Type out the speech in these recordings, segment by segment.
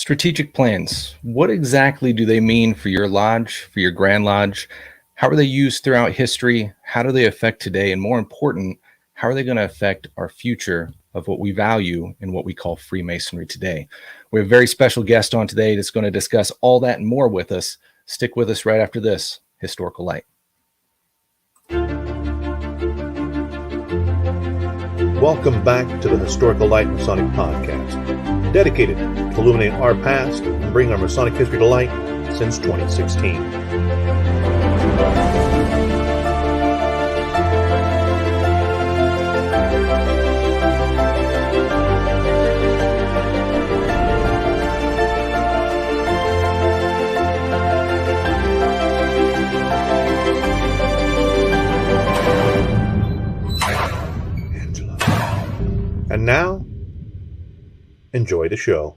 Strategic plans. What exactly do they mean for your lodge, for your Grand Lodge? How are they used throughout history? How do they affect today? And more important, how are they going to affect our future of what we value and what we call Freemasonry today? We have a very special guest on today that's going to discuss all that and more with us. Stick with us right after this Historical Light. Welcome back to the Historical Light Masonic Podcast, dedicated to illuminating our past and bringing our Masonic history to light since 2016. And now, enjoy the show.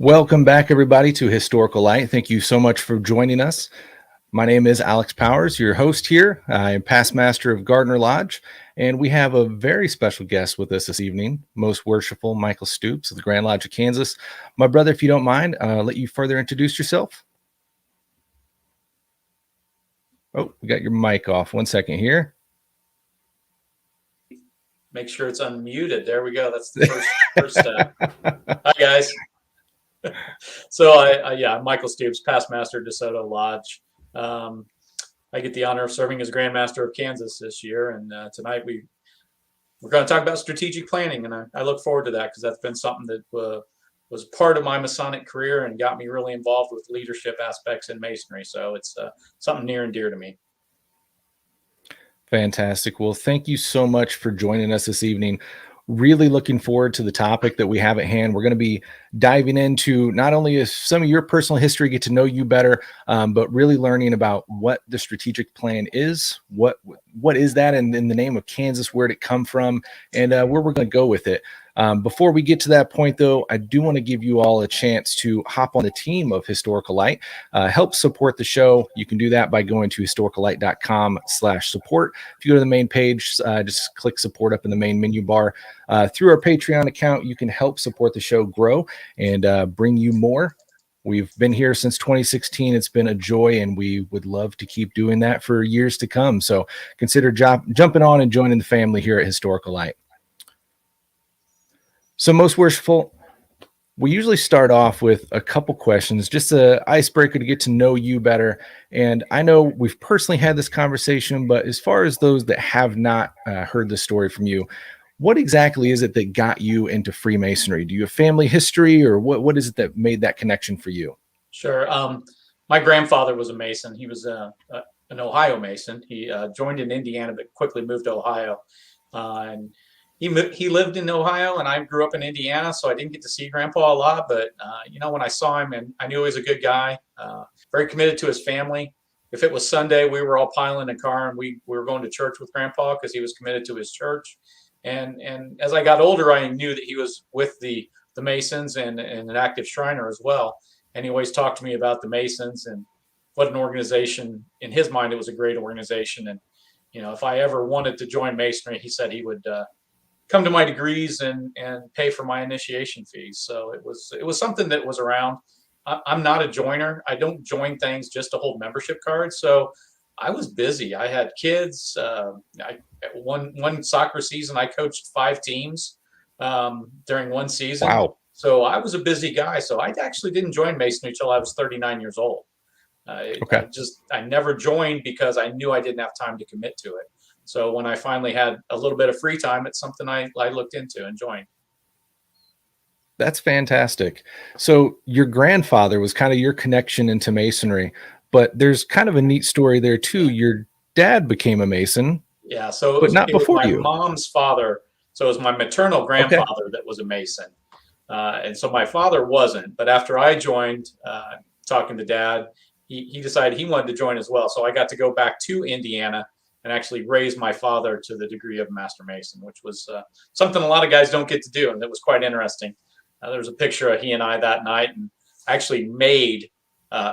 Welcome back, everybody, to Historical Light. Thank you so much for joining us. My name is Alex Powers, your host here. I'm past master of Gardner Lodge, and we have a very special guest with us this evening, Most Worshipful Mikel Stoops of the Grand Lodge of Kansas. My brother, if you don't mind, let you further introduce yourself. Oh, we got your mic off. 1 second here. Make sure it's unmuted. There we go. That's the first step. Hi, guys. So I'm Mikel Stoops, past master of DeSoto Lodge. I get the honor of serving as Grand Master of Kansas this year, and tonight we're going to talk about strategic planning, and I look forward to that because that's been something that was part of my Masonic career and got me really involved with leadership aspects in Masonry. So it's something near and dear to me. Fantastic. Well, thank you so much for joining us this evening. Really looking forward to the topic that we have at hand. We're going to be diving into not only some of your personal history, get to know you better, but really learning about what the strategic plan is, what is that, and in the name of Kansas, where did it come from, and where we're going to go with it. Before we get to that point, though, I do want to give you all a chance to hop on the team of Historical Light, help support the show. You can do that by going to historicallight.com/support. If you go to the main page, just click support up in the main menu bar. Through our Patreon account, you can help support the show grow and bring you more. We've been here since 2016. It's been a joy, and we would love to keep doing that for years to come. So consider jumping on and joining the family here at Historical Light. So, Most Worshipful, we usually start off with a couple questions, just an icebreaker to get to know you better. And I know we've personally had this conversation, but as far as those that have not heard the story from you, what exactly is it that got you into Freemasonry? Do you have family history, or what is it that made that connection for you? Sure. My grandfather was a Mason. He was an Ohio Mason. He joined in Indiana, but quickly moved to Ohio. And he lived in Ohio, and I grew up in Indiana, so I didn't get to see Grandpa a lot. But when I saw him, and I knew he was a good guy, very committed to his family. If it was Sunday, we were all piling in a car, and we were going to church with Grandpa because he was committed to his church. And as I got older, I knew that he was with the Masons and an active Shriner as well. And he always talked to me about the Masons and what an organization. In his mind, it was a great organization. And if I ever wanted to join Masonry, he said he would come to my degrees and pay for my initiation fees. So it was something that was around. I'm not a joiner. I don't join things just to hold membership cards. So I was busy. I had kids. One soccer season, I coached 5 teams during one season. Wow. So I was a busy guy. So I actually didn't join Masonry until I was 39 years old. Okay. I never joined because I knew I didn't have time to commit to it. So when I finally had a little bit of free time, it's something I looked into and joined. That's fantastic. So your grandfather was kind of your connection into Masonry, but there's kind of a neat story there too. Your dad became a Mason. Yeah, so but not before you. My mom's father. So it was my maternal grandfather that was a Mason. And so my father wasn't. But after I joined, talking to Dad, he decided he wanted to join as well. So I got to go back to Indiana and actually raise my father to the degree of Master Mason, which was something a lot of guys don't get to do. And it was quite interesting. There was a picture of he and I that night, and actually made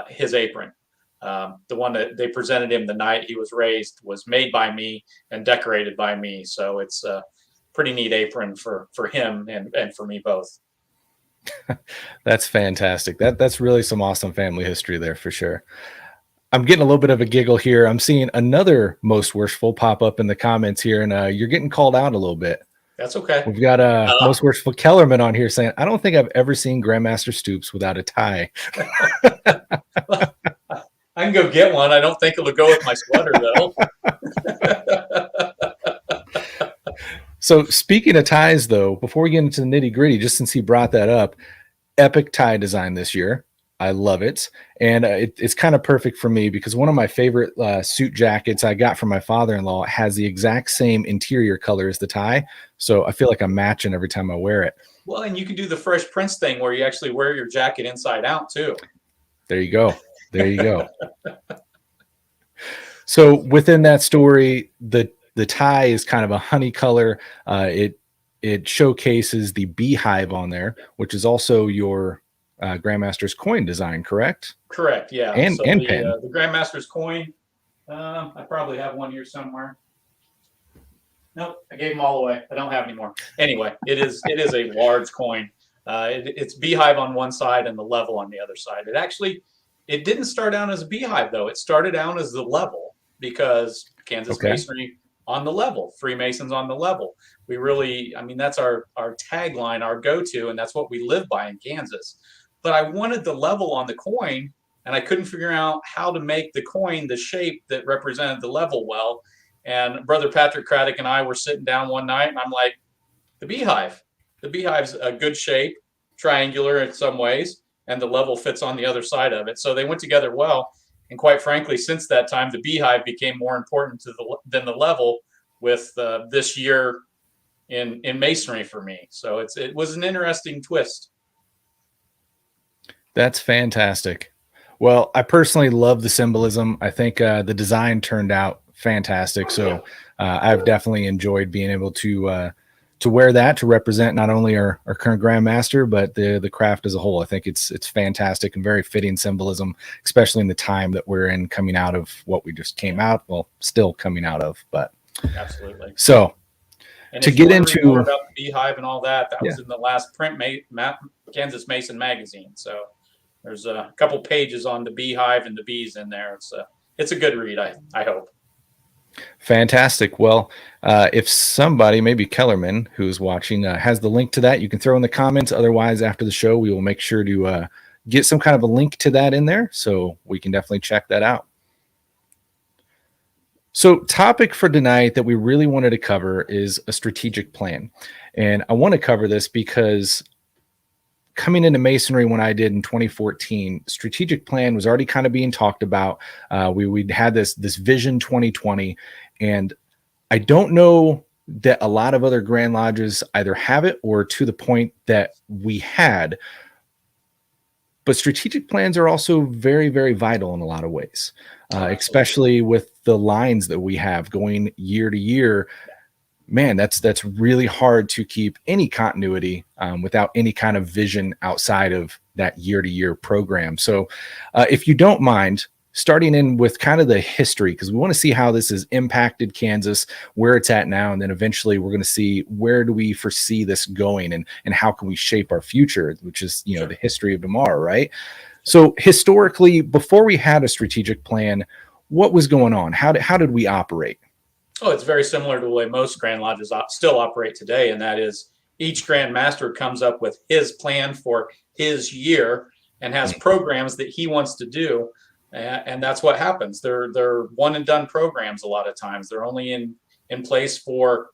his apron. The one that they presented him the night he was raised was made by me and decorated by me. So it's pretty neat apron for him and for me both. That's fantastic. That's really some awesome family history there for sure. I'm getting a little bit of a giggle here. I'm seeing another Most Worshipful pop up in the comments here, and you're getting called out a little bit. That's okay. We've got Most Worshipful Kellerman on here saying, I don't think I've ever seen Grandmaster Stoops without a tie. I can go get one. I don't think it'll go with my sweater, though. So speaking of ties, though, before we get into the nitty gritty, just since he brought that up, epic tie design this year. I love it. And it's kind of perfect for me because one of my favorite suit jackets I got from my father-in-law has the exact same interior color as the tie. So I feel like I'm matching every time I wear it. Well, and you can do the Fresh Prince thing where you actually wear your jacket inside out, too. There you go. There you go. So within that story, the tie is kind of a honey color. It showcases the beehive on there, which is also your Grandmaster's coin design, correct? Correct. Yeah. And pen. The Grandmaster's coin. I probably have one here somewhere. Nope, I gave them all away. I don't have any more. Anyway, it is a large coin. It's beehive on one side and the level on the other side. It didn't start out as a beehive though. It started out as the level because Kansas Masonry on the level, Freemasons on the level. We really, I mean, that's our tagline, our go-to, and that's what we live by in Kansas. But I wanted the level on the coin, and I couldn't figure out how to make the coin the shape that represented the level well. And Brother Patrick Craddock and I were sitting down one night, and I'm like, the beehive. The beehive's a good shape, triangular in some ways, and the level fits on the other side of it. So they went together well. And quite frankly, since that time, the beehive became more important than the level with this year in Masonry for me. So it was an interesting twist. That's fantastic. Well, I personally love the symbolism. I think the design turned out fantastic. So I've definitely enjoyed being able to wear that to represent not only our current Grandmaster, but the craft as a whole. I think it's fantastic and very fitting symbolism, especially in the time that we're in, coming out of what we just came out. Well, still coming out of, but absolutely. So and to get into more about the beehive and all that, was in the last print Kansas Mason magazine. So there's a couple pages on the beehive and the bees in there. It's a good read. I hope. Fantastic. Well, if somebody, maybe Kellerman, who's watching, has the link to that, you can throw in the comments. Otherwise, after the show, we will make sure to get some kind of a link to that in there, so we can definitely check that out. So topic for tonight that we really wanted to cover is a strategic plan. And I want to cover this because coming into Masonry when I did in 2014, strategic plan was already kind of being talked about. We'd had this Vision 2020, and I don't know that a lot of other Grand Lodges either have it or to the point that we had. But strategic plans are also very, very vital in a lot of ways, especially with the lines that we have going year to year. Man, that's really hard to keep any continuity without any kind of vision outside of that year-to-year program. So if you don't mind, starting in with kind of the history, because we want to see how this has impacted Kansas, where it's at now, and then eventually we're going to see where do we foresee this going and how can we shape our future, which is, the history of tomorrow, right? So historically, before we had a strategic plan, what was going on? How did we operate? Oh, it's very similar to the way most Grand Lodges still operate today, and that is each Grand Master comes up with his plan for his year and has programs that he wants to do, and that's what happens. They're one and done programs a lot of times. They're only in place for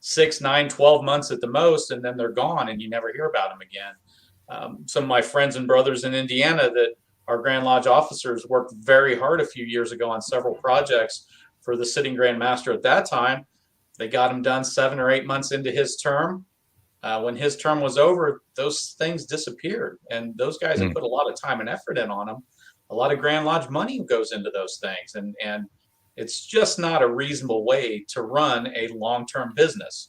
6, 9, 12 months at the most, and then they're gone, and you never hear about them again. Some of my friends and brothers in Indiana that are Grand Lodge officers worked very hard a few years ago on several projects for the sitting Grand Master at that time. They got him done 7 or 8 months into his term. When his term was over, those things disappeared. And those guys have put a lot of time and effort in on them. A lot of Grand Lodge money goes into those things. And it's just not a reasonable way to run a long-term business.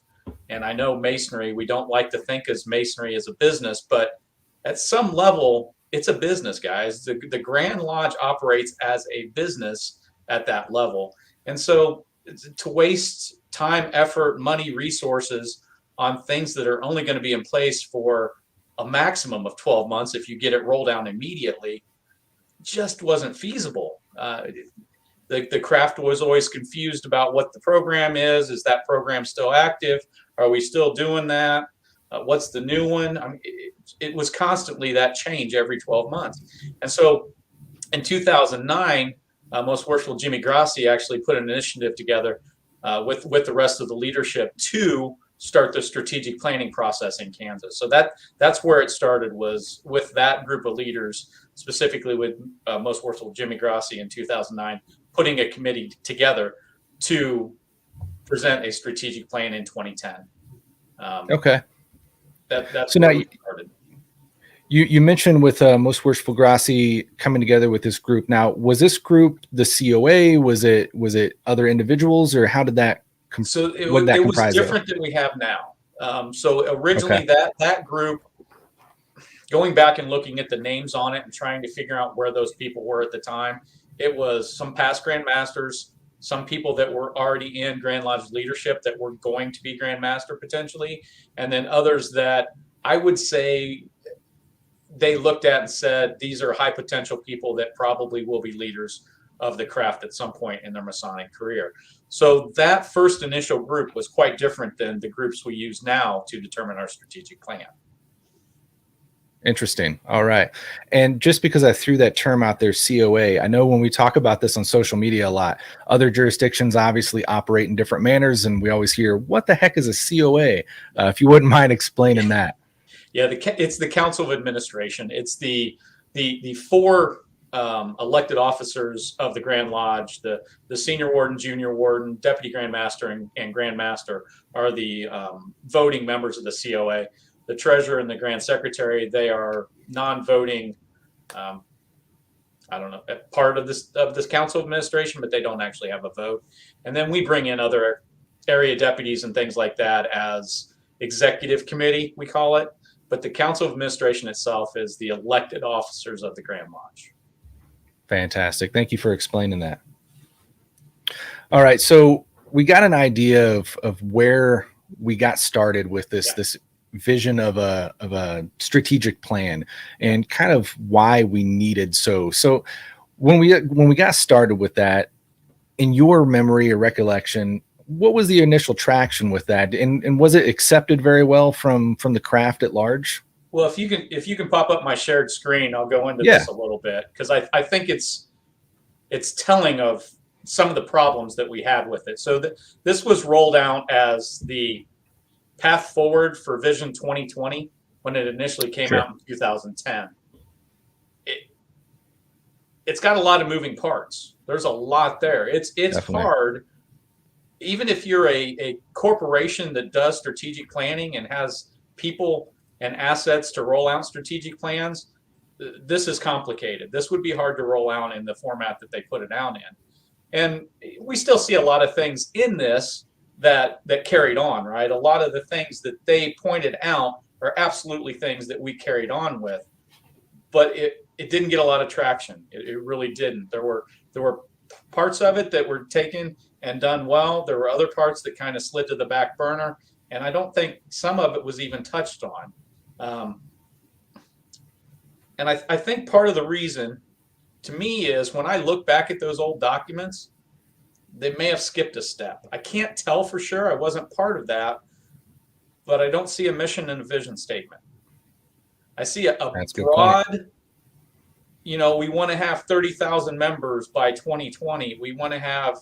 And I know Masonry, we don't like to think as Masonry as a business, but at some level, it's a business, guys. The Grand Lodge operates as a business at that level. And so to waste time, effort, money, resources on things that are only going to be in place for a maximum of 12 months if you get it rolled out immediately just wasn't feasible. The craft was always confused about what the program is. Is that program still active? Are we still doing that? What's the new one? I mean, it was constantly that change every 12 months. And so in 2009, Most Worshipful Jimmy Grassi actually put an initiative together with the rest of the leadership to start the strategic planning process in Kansas. So that's where it started, was with that group of leaders, specifically with Most Worshipful Jimmy Grassi in 2009, putting a committee together to present a strategic plan in 2010. Okay. That's so where now we started. You mentioned with Most Worshipful Grassi coming together with this group. Now, was this group the COA? Was it other individuals, or how did that? So it what that was comprise different of? than we have now. So originally that group, going back and looking at the names on it and trying to figure out where those people were at the time, it was some past Grand Masters, some people that were already in Grand Lodge leadership that were going to be Grand Master potentially, and then others that I would say they looked at and said, these are high potential people that probably will be leaders of the craft at some point in their Masonic career. So that first initial group was quite different than the groups we use now to determine our strategic plan. Interesting. All right. And just because I threw that term out there, COA, I know when we talk about this on social media a lot, other jurisdictions obviously operate in different manners, and we always hear, what the heck is a COA? If you wouldn't mind explaining that. Yeah, it's the Council of Administration. It's the four elected officers of the Grand Lodge. The senior warden, junior warden, deputy Grand Master, and Grand Master are the voting members of the COA. The treasurer and the Grand Secretary, they are non-voting. I don't know, part of this Council of Administration, but they don't actually have a vote. And then we bring in other area deputies and things like that as executive committee, we call it. But the Council of Administration itself is the elected officers of the Grand Lodge. Fantastic. Thank you for explaining that. All right. So we got an idea of where we got started with this vision of a strategic plan and kind of why we needed so when we got started with that, in your memory or recollection, what was the initial traction with that, and was it accepted very well from the craft at large? Well, if you can pop up my shared screen, I'll go into this a little bit, because I think it's telling of some of the problems that we had with it. So this was rolled out as the path forward for Vision 2020 when it initially came out in 2010. It's got a lot of moving parts. There's a lot there. It's Definitely hard, even if you're a corporation that does strategic planning and has people and assets to roll out strategic plans. This is complicated. This would be hard to roll out in the format that they put it out in. And we still see a lot of things in this that carried on, right? A lot of the things that they pointed out are absolutely things that we carried on with, but it didn't get a lot of traction. It really didn't. There were parts of it that were taken and done well. There were other parts that kind of slid to the back burner, and I don't think some of it was even touched on. And I think part of the reason, to me, is when I look back at those old documents, they may have skipped a step. I can't tell for sure. I wasn't part of that, but I don't see a mission and a vision statement. I see a broad, we want to have 30,000 members by 2020. We want to have,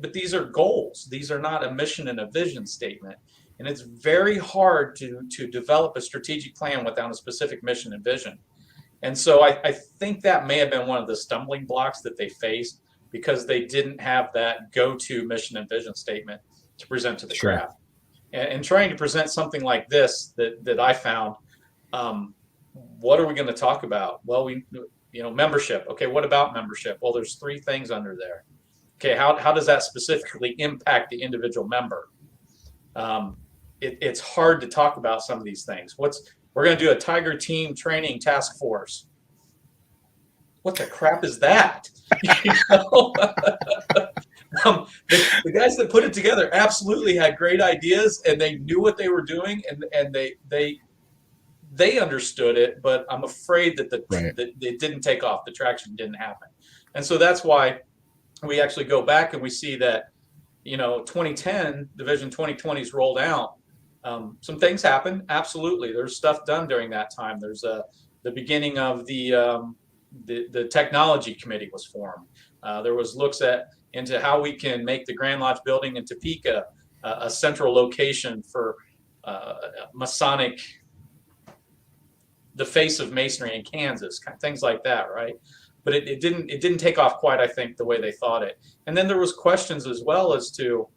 but these are goals. These are not a mission and a vision statement. And it's very hard to develop a strategic plan without a specific mission and vision. And so I think that may have been one of the stumbling blocks that they faced, because they didn't have that go-to mission and vision statement to present to the craft. And trying to present something like this that I found, what are we going to talk about? Well, membership. Okay, what about membership? Well, there's 3 things under there. Okay, how does that specifically impact the individual member? It's hard to talk about some of these things. We're going to do a Tiger Team training task force. What the crap is that? The guys that put it together absolutely had great ideas, and they knew what they were doing, and they understood it. But I'm afraid that it didn't take off. The traction didn't happen, and so that's why we actually go back and we see that 2010, the Vision 2020's rolled out. Some things happened. Absolutely, there's stuff done during that time. There's the beginning of the technology committee was formed. There was looks into how we can make the Grand Lodge building in Topeka a central location for Masonic, the face of Masonry in Kansas, things like that, right? But it didn't take off quite, I think, the way they thought it. And then there was questions as well as to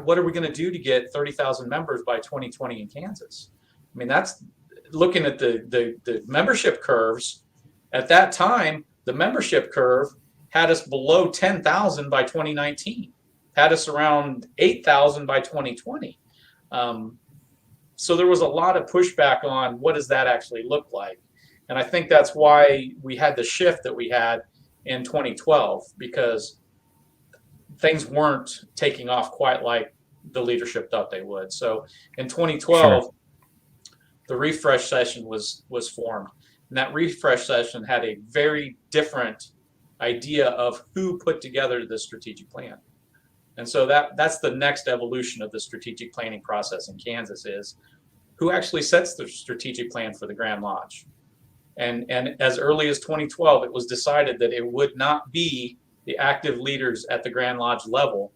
what are we going to do to get 30,000 members by 2020 in Kansas? I mean, that's looking at the membership curves at that time. The membership curve had us below 10,000 by 2019, had us around 8,000 by 2020. So there was a lot of pushback on what does that actually look like. And I think that's why we had the shift that we had in 2012, because things weren't taking off quite like the leadership thought they would. So in 2012, the refresh session was formed. And that refresh session had a very different idea of who put together the strategic plan. And so that's the next evolution of the strategic planning process in Kansas, is who actually sets the strategic plan for the Grand Lodge. And as early as 2012, it was decided that it would not be the active leaders at the Grand Lodge level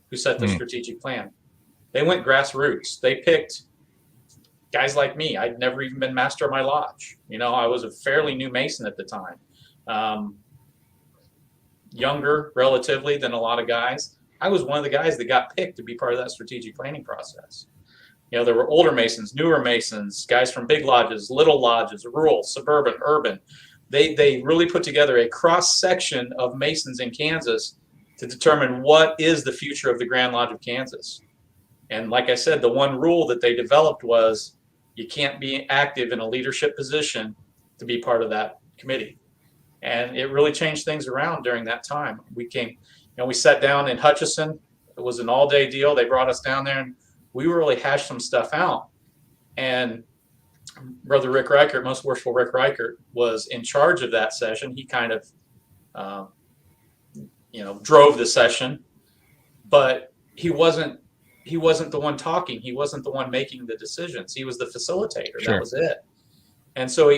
who set the strategic plan. They went grassroots. They picked guys like me. I'd never even been master of my lodge. I was a fairly new Mason at the time. Younger relatively than a lot of guys. I was one of the guys that got picked to be part of that strategic planning process. There were older Masons, newer Masons, guys from big lodges, little lodges, rural, suburban, urban. They really put together a cross section of Masons in Kansas to determine what is the future of the Grand Lodge of Kansas. And like I said, the one rule that they developed was you can't be active in a leadership position to be part of that committee. And it really changed things around during that time. We sat down in Hutchinson. It was an all-day deal. They brought us down there, and we really hashed some stuff out. And Brother Rick Reichert, Most Worshipful Rick Reichert, was in charge of that session. He kind of, drove the session, but he wasn't the one talking. He wasn't the one making the decisions. He was the facilitator. Sure. That was it. And so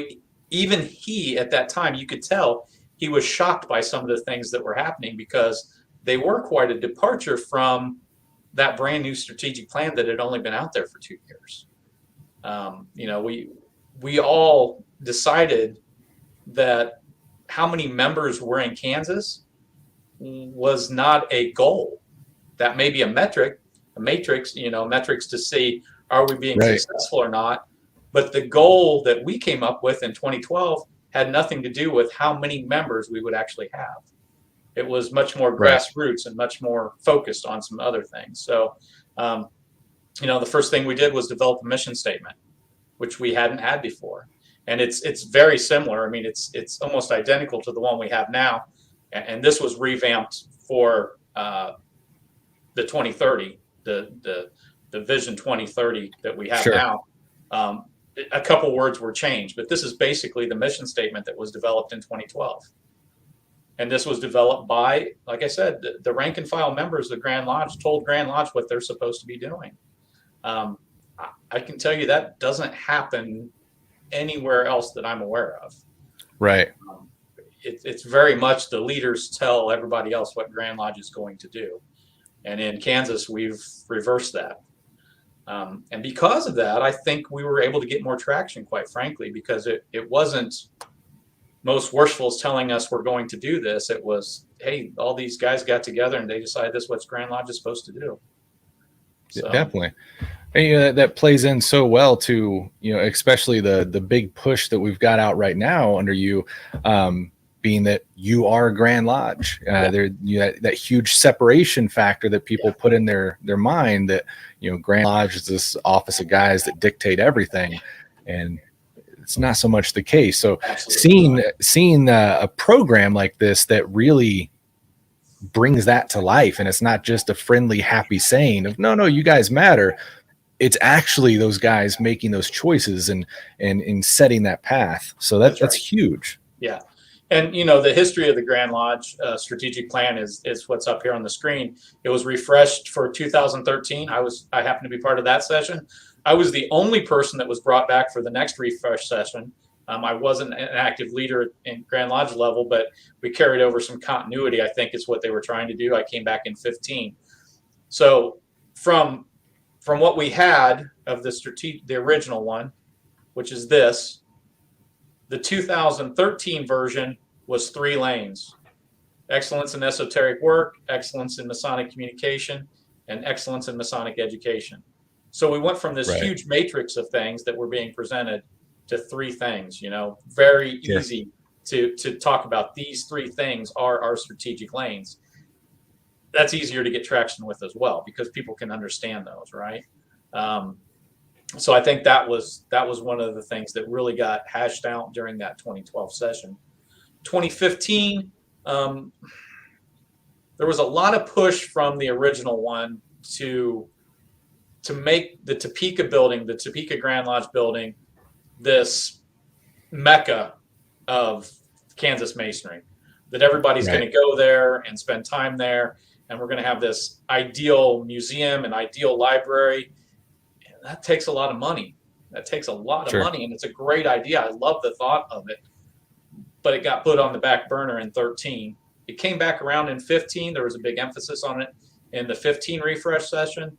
even he, at that time, you could tell he was shocked by some of the things that were happening, because they were quite a departure from that brand new strategic plan that had only been out there for 2 years. We all decided that how many members were in Kansas was not a goal. That may be a metrics, metrics to see, are we being successful or not? But the goal that we came up with in 2012 had nothing to do with how many members we would actually have. It was much more grassroots and much more focused on some other things. So, the first thing we did was develop a mission statement, which we hadn't had before. And it's very similar. I mean, it's almost identical to the one we have now. And this was revamped for the 2030, the Vision 2030 that we have now. A couple words were changed, but this is basically the mission statement that was developed in 2012. And this was developed by, like I said, the rank and file members of Grand Lodge told Grand Lodge what they're supposed to be doing. I can tell you that doesn't happen anywhere else that I'm aware of. Right. It's very much the leaders tell everybody else what Grand Lodge is going to do. And in Kansas, we've reversed that. And because of that, I think we were able to get more traction, quite frankly, because it wasn't Most Worshipful is telling us we're going to do this. It was, hey, all these guys got together and they decided this is what Grand Lodge is supposed to do. So. Definitely. And that plays in so well to, especially the big push that we've got out right now under you, being that you are Grand Lodge. That huge separation factor that people put in their mind that, Grand Lodge is this office of guys that dictate everything. And it's not so much the case. So seeing a program like this that really brings that to life. And it's not just a friendly, happy saying of, no, you guys matter. It's actually those guys making those choices and setting that path. So that's right. huge. Yeah. And, the history of the Grand Lodge strategic plan is what's up here on the screen. It was refreshed for 2013. I happened to be part of that session. I was the only person that was brought back for the next refresh session. I wasn't an active leader in Grand Lodge level, but we carried over some continuity, I think is what they were trying to do. I came back in 15. So from what we had of the original one, which is this, the 2013 version was 3 lanes: excellence in esoteric work, excellence in Masonic communication, and excellence in Masonic education. So we went from this huge matrix of things that were being presented to 3 things, very easy to talk about. These 3 things are our strategic lanes. That's easier to get traction with as well, because people can understand those, right? So I think that was one of the things that really got hashed out during that 2012 session. 2015, there was a lot of push from the original one to make the Topeka building, the Topeka Grand Lodge building, this mecca of Kansas Masonry, that everybody's going to go there and spend time there, and we're going to have this ideal museum and ideal library. And that takes a lot of money. That takes a lot of money, and it's a great idea. I love the thought of it, but it got put on the back burner in 13. It came back around in 15. There was a big emphasis on it in the 15 refresh session.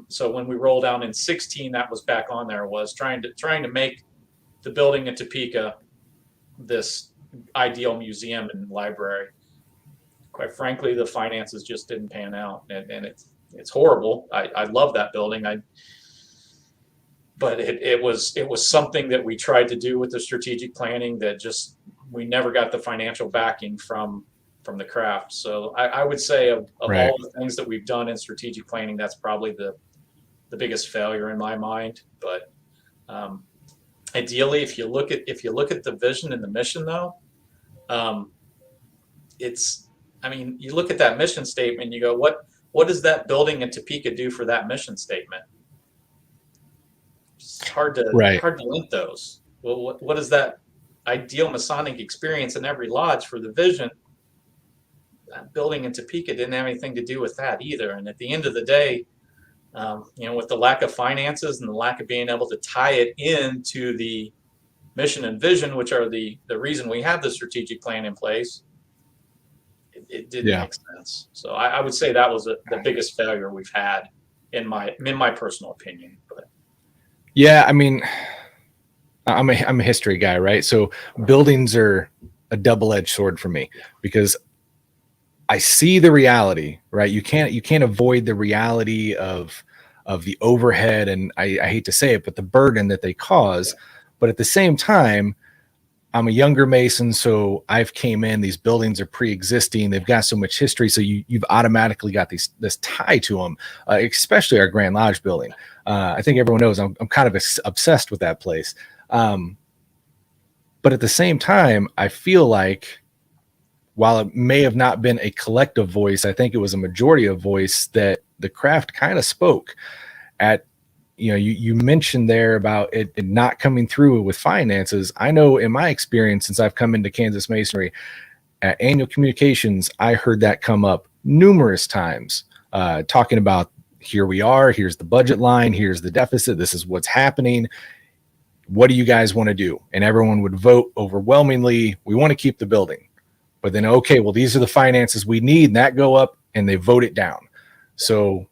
So when we rolled down in 16, that was back on there, was trying to make the building in Topeka this ideal museum and library. Quite frankly, the finances just didn't pan out, and it's horrible. I love that building. But it was something that we tried to do with the strategic planning that just, we never got the financial backing from the craft. So I would say of all the things that we've done in strategic planning, that's probably the biggest failure in my mind. But ideally, if you look at the vision and the mission, though, you look at that mission statement and you go, what does that building in Topeka do for that mission statement? It's hard to link those. Well, what is that ideal Masonic experience in every lodge for the vision? That building in Topeka didn't have anything to do with that either. And at the end of the day, with the lack of finances and the lack of being able to tie it into the mission and vision, which are the reason we have the strategic plan in place, it didn't make sense. So I would say that was the biggest failure we've had in my personal opinion. But yeah, I mean, I'm a history guy, right? So buildings are a double-edged sword for me, because I see the reality, right? You can't avoid the reality of the overhead, and I hate to say it, but the burden that they cause. But at the same time, I'm a younger Mason, so I've came in. These buildings are pre-existing. They've got so much history, so you've automatically got this tie to them, especially our Grand Lodge building. I think everyone knows I'm kind of obsessed with that place. But at the same time, I feel like, while it may have not been a collective voice, I think it was a majority of voice that the craft kind of spoke at. You mentioned there about it not coming through with finances. I know in my experience, since I've come into Kansas Masonry, at annual communications, I heard that come up numerous times, talking about, here we are, here's the budget line, here's the deficit, this is what's happening. What do you guys want to do? And everyone would vote overwhelmingly, we want to keep the building. But then, okay, well, these are the finances we need, and that go up, and they vote it down. So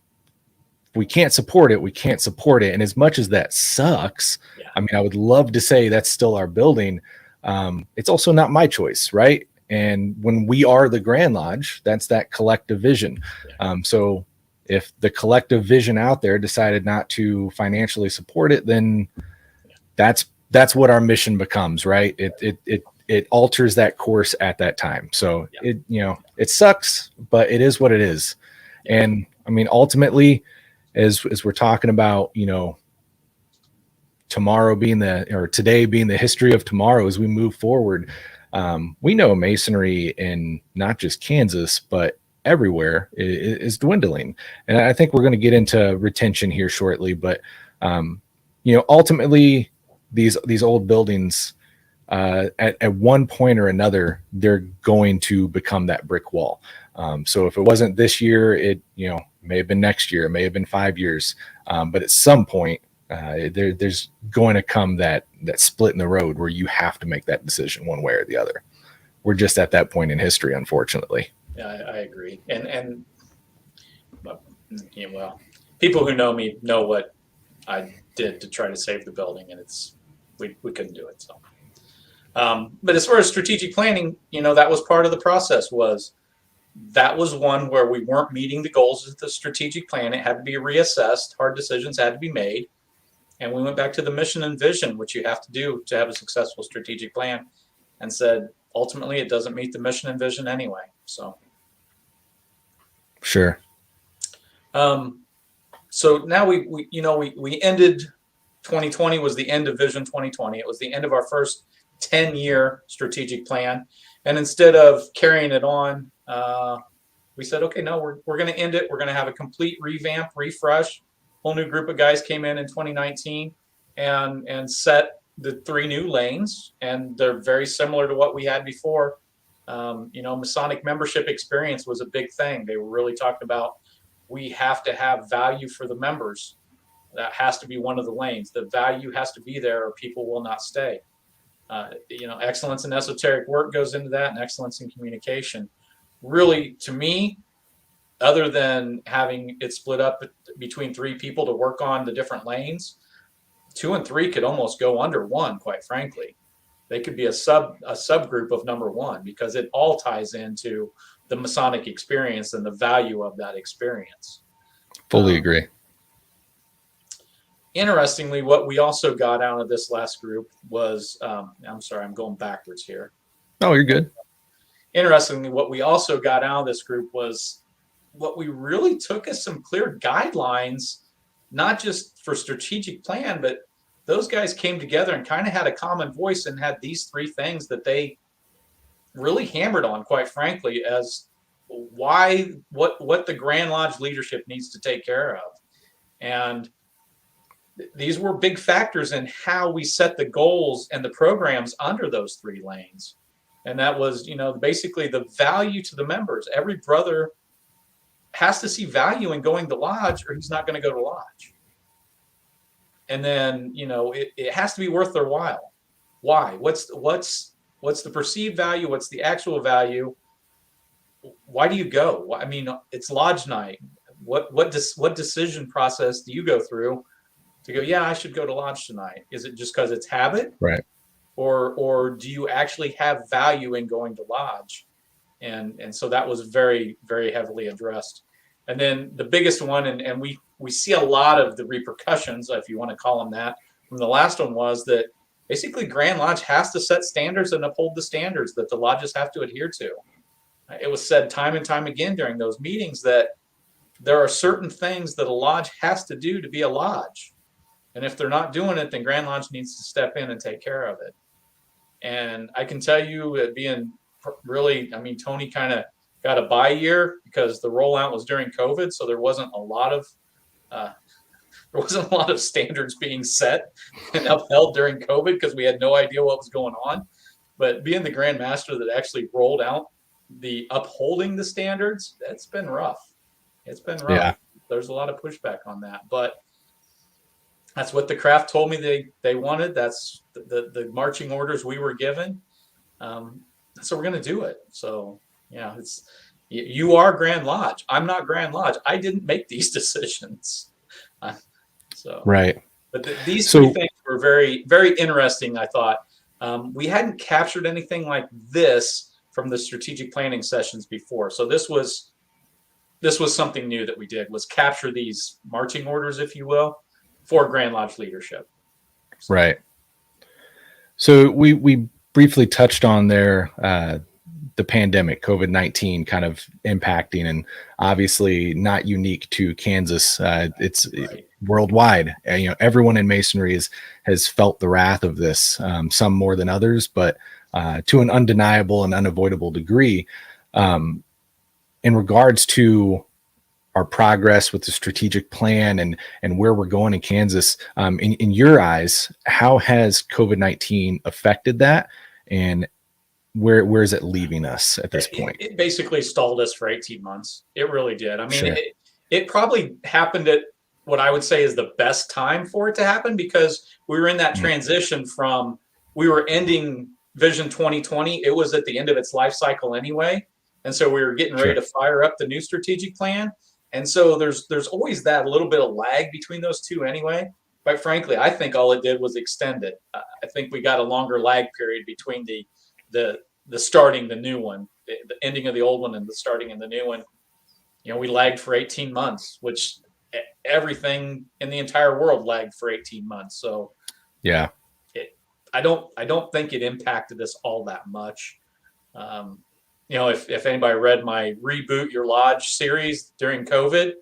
we can't support it. We can't support it. And as much as that sucks, I mean, I would love to say that's still our building. It's also not my choice, right? And when we are the Grand Lodge, that's that collective vision. So if the collective vision out there decided not to financially support it, then that's what our mission becomes, right? It alters that course at that time. So it sucks, but it is what it is. And I mean, ultimately, as we're talking about, tomorrow being today being the history of tomorrow as we move forward, we know masonry in not just Kansas, but everywhere is dwindling. And I think we're going to get into retention here shortly, but ultimately these old buildings, at one point or another, they're going to become that brick wall. So if it wasn't this year, it may have been next year, it may have been 5 years, but at some point there's going to come that split in the road where you have to make that decision one way or the other. We're just at that point in history, unfortunately. Yeah, I agree. And well, people who know me know what I did to try to save the building, and we couldn't do it. So, but as far as strategic planning, that was part of the process. That was one where we weren't meeting the goals of the strategic plan. It had to be reassessed. Hard decisions had to be made. And we went back to the mission and vision, which you have to do to have a successful strategic plan, and said, ultimately, it doesn't meet the mission and vision anyway. So, sure. So now we ended 2020 was the end of Vision 2020. It was the end of our first 10-year strategic plan. And instead of carrying it on, we said, okay, no, we're going to end it. We're going to have a complete revamp, refresh. Whole new group of guys came in 2019 and set the 3 new lanes, and they're very similar to what we had before. Masonic membership experience was a big thing. They were really talking about, we have to have value for the members. That has to be one of the lanes. The value has to be there or people will not stay. Excellence in esoteric work goes into that, and excellence in communication. Really, to me, other than having it split up between 3 people to work on the different lanes, 2 and 3 could almost go under 1, quite frankly. They could be a subgroup of number 1, because it all ties into the Masonic experience and the value of that experience. Fully agree. Interestingly, what we also got out of this last group was, I'm sorry, I'm going backwards here. Oh, you're good. Interestingly, what we also got out of this group was what we really took as some clear guidelines, not just for strategic plan, but those guys came together and kind of had a common voice and had these 3 things that they really hammered on, quite frankly, as what the Grand Lodge leadership needs to take care of. And these were big factors in how we set the goals and the programs under those 3 lanes. And that was, basically the value to the members. Every brother has to see value in going to lodge, or he's not going to go to lodge. And then, it has to be worth their while. Why? What's the perceived value? What's the actual value? Why do you go? I mean, it's lodge night. What decision process do you go through to go, yeah, I should go to lodge tonight? Is it just because it's habit? Right. Or do you actually have value in going to lodge? And so that was very, very heavily addressed. And then the biggest one, and we see a lot of the repercussions, if you want to call them that, from the last one, was that basically Grand Lodge has to set standards and uphold the standards that the lodges have to adhere to. It was said time and time again during those meetings that there are certain things that a lodge has to do to be a lodge. And if they're not doing it, then Grand Lodge needs to step in and take care of it. And I can tell you, it being really, Tony kind of got a bye year because the rollout was during COVID, so there wasn't a lot of standards being set and upheld during COVID because we had no idea what was going on. But being the Grand Master that actually rolled out the upholding the standards, that's been rough. It's been rough. Yeah. There's a lot of pushback on that, but that's what the craft told me they wanted. That's the marching orders we were given. So we're going to do it. So yeah, you are Grand Lodge. I'm not Grand Lodge. I didn't make these decisions. Right. But these 3 things were very, very interesting. I thought we hadn't captured anything like this from the strategic planning sessions before. So this was something new that we did, was capture these marching orders, if you will, for Grand Lodge leadership. Right. So we briefly touched on there the pandemic, COVID-19 kind of impacting, and obviously not unique to Kansas. It's right. Worldwide. Everyone in Masonry has felt the wrath of this, some more than others, but to an undeniable and unavoidable degree. In regards to our progress with the strategic plan and where we're going in Kansas, in your eyes, how has COVID-19 affected that, and where is it leaving us at this point? It basically stalled us for 18 months. It really did. I mean, Sure. it probably happened at what I would say is the best time for it to happen, because we were in that transition from, we were ending Vision 2020. It was at the end of its life cycle anyway. And so we were getting ready to fire up the new strategic plan. And so there's always that little bit of lag between those two anyway. Quite frankly, I think all it did was extend it. I think we got a longer lag period between the starting the new one, the ending of the old one and the starting in the new one. You know, we lagged for 18 months, which everything in the entire world lagged for 18 months. So yeah, I don't think it impacted us all that much. You know, if anybody read my Reboot Your Lodge series during COVID,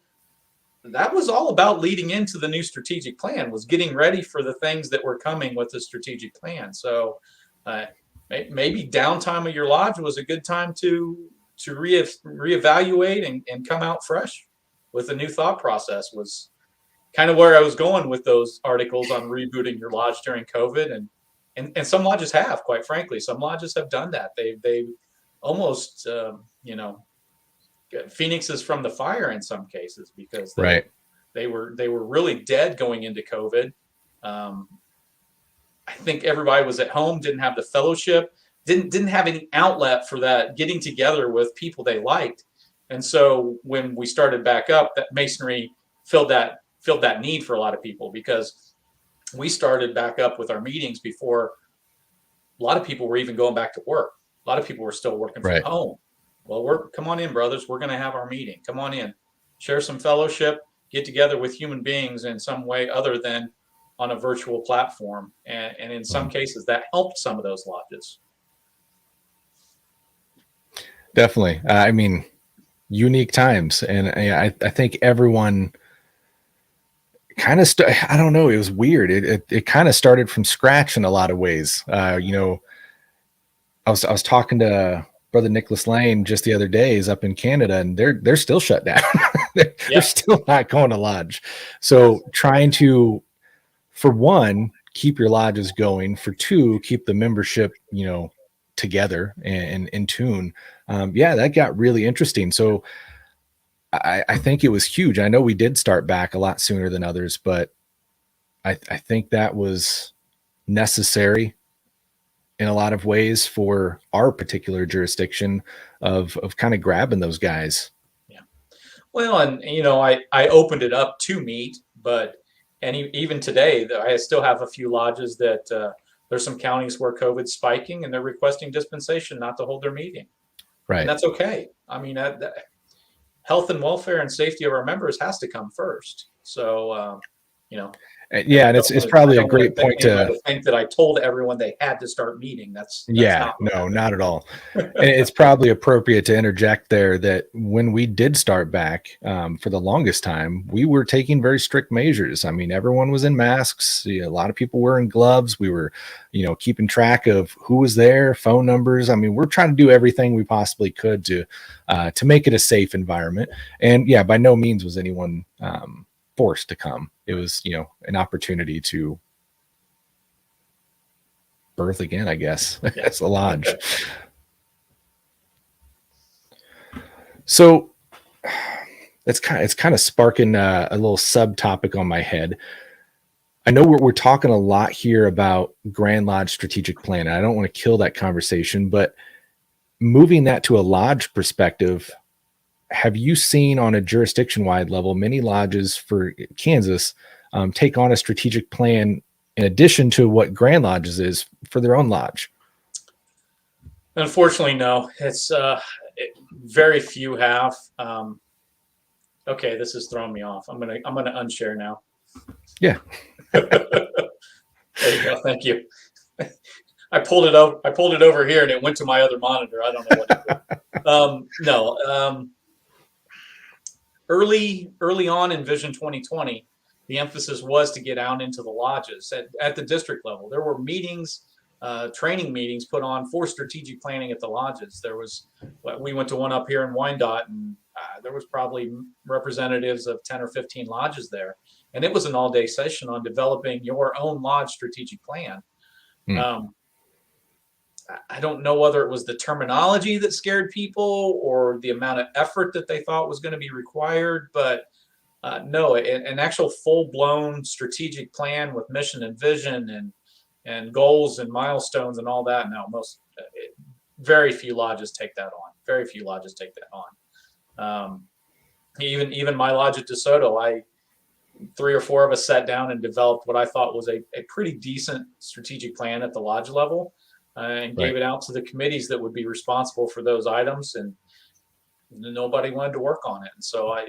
that was all about leading into the new strategic plan, was getting ready for the things that were coming with the strategic plan. So maybe downtime of your lodge was a good time to reevaluate and come out fresh with a new thought process, was kind of where I was going with those articles on rebooting your lodge during COVID. And some lodges have, quite frankly, some lodges have done that. They almost, you know, phoenixes from the fire in some cases, because they were really dead going into COVID. I think everybody was at home, didn't have the fellowship, didn't have any outlet for that, getting together with people they liked. And so when we started back up, that Masonry filled that need for a lot of people, because we started back up with our meetings before a lot of people were even going back to work. A lot of people were still working from home. Well, come on in, brothers. We're going to have our meeting. Come on in, share some fellowship, get together with human beings in some way other than on a virtual platform. And in some cases that helped some of those lodges. Definitely. I mean, unique times. And I think everyone kind of, I don't know, it was weird. It kind of started from scratch in a lot of ways. You know, I was talking to Brother Nicholas Lane just the other day. He's up in Canada, and they're still shut down. They're still not going to lodge. So trying to, for one, keep your lodges going. For two, keep the membership, you know, together and in tune. That got really interesting. So I think it was huge. I know we did start back a lot sooner than others, but I think that was necessary in a lot of ways for our particular jurisdiction of kind of grabbing those guys. Yeah. Well, and you know, I opened it up to meet, but even today, I still have a few lodges that there's some counties where COVID's spiking and they're requesting dispensation not to hold their meeting. Right. And that's okay. I mean, health and welfare and safety of our members has to come first. So, you know. Yeah, and it's probably a great point to think that I told everyone they had to start meeting. That's not at all. And it's probably appropriate to interject there that when we did start back, for the longest time, we were taking very strict measures. I mean, everyone was in masks. A lot of people were in gloves. We were, you know, keeping track of who was there, phone numbers. I mean, we're trying to do everything we possibly could to make it a safe environment. And yeah, by no means was anyone forced to come. It was, you know, an opportunity to birth again, I guess. That's a lodge. So it's kind of sparking a little subtopic on my head. I know we're talking a lot here about Grand Lodge strategic plan. And I don't want to kill that conversation, but moving that to a lodge perspective, have you seen on a jurisdiction-wide level many lodges for Kansas take on a strategic plan in addition to what Grand Lodges is for their own lodge? Unfortunately, no. It's very few have. Okay, this is throwing me off. I'm gonna unshare now. Yeah. There you go. Thank you. I pulled it over here and it went to my other monitor. I don't know what to do. No. Early on in Vision 2020, the emphasis was to get out into the lodges at the district level. There were meetings training meetings put on for strategic planning at the lodges. We went to one up here in Wyandotte, and there was probably representatives of 10 or 15 lodges there. And it was an all-day session on developing your own lodge strategic plan. I don't know whether it was the terminology that scared people or the amount of effort that they thought was going to be required, but no, an actual full-blown strategic plan with mission and vision and goals and milestones and all that. No, very few lodges take that on. Very few lodges take that on. Even my lodge at DeSoto, 3 or 4 of us sat down and developed what I thought was a pretty decent strategic plan at the lodge level, and gave it out to the committees that would be responsible for those items, and nobody wanted to work on it. And so I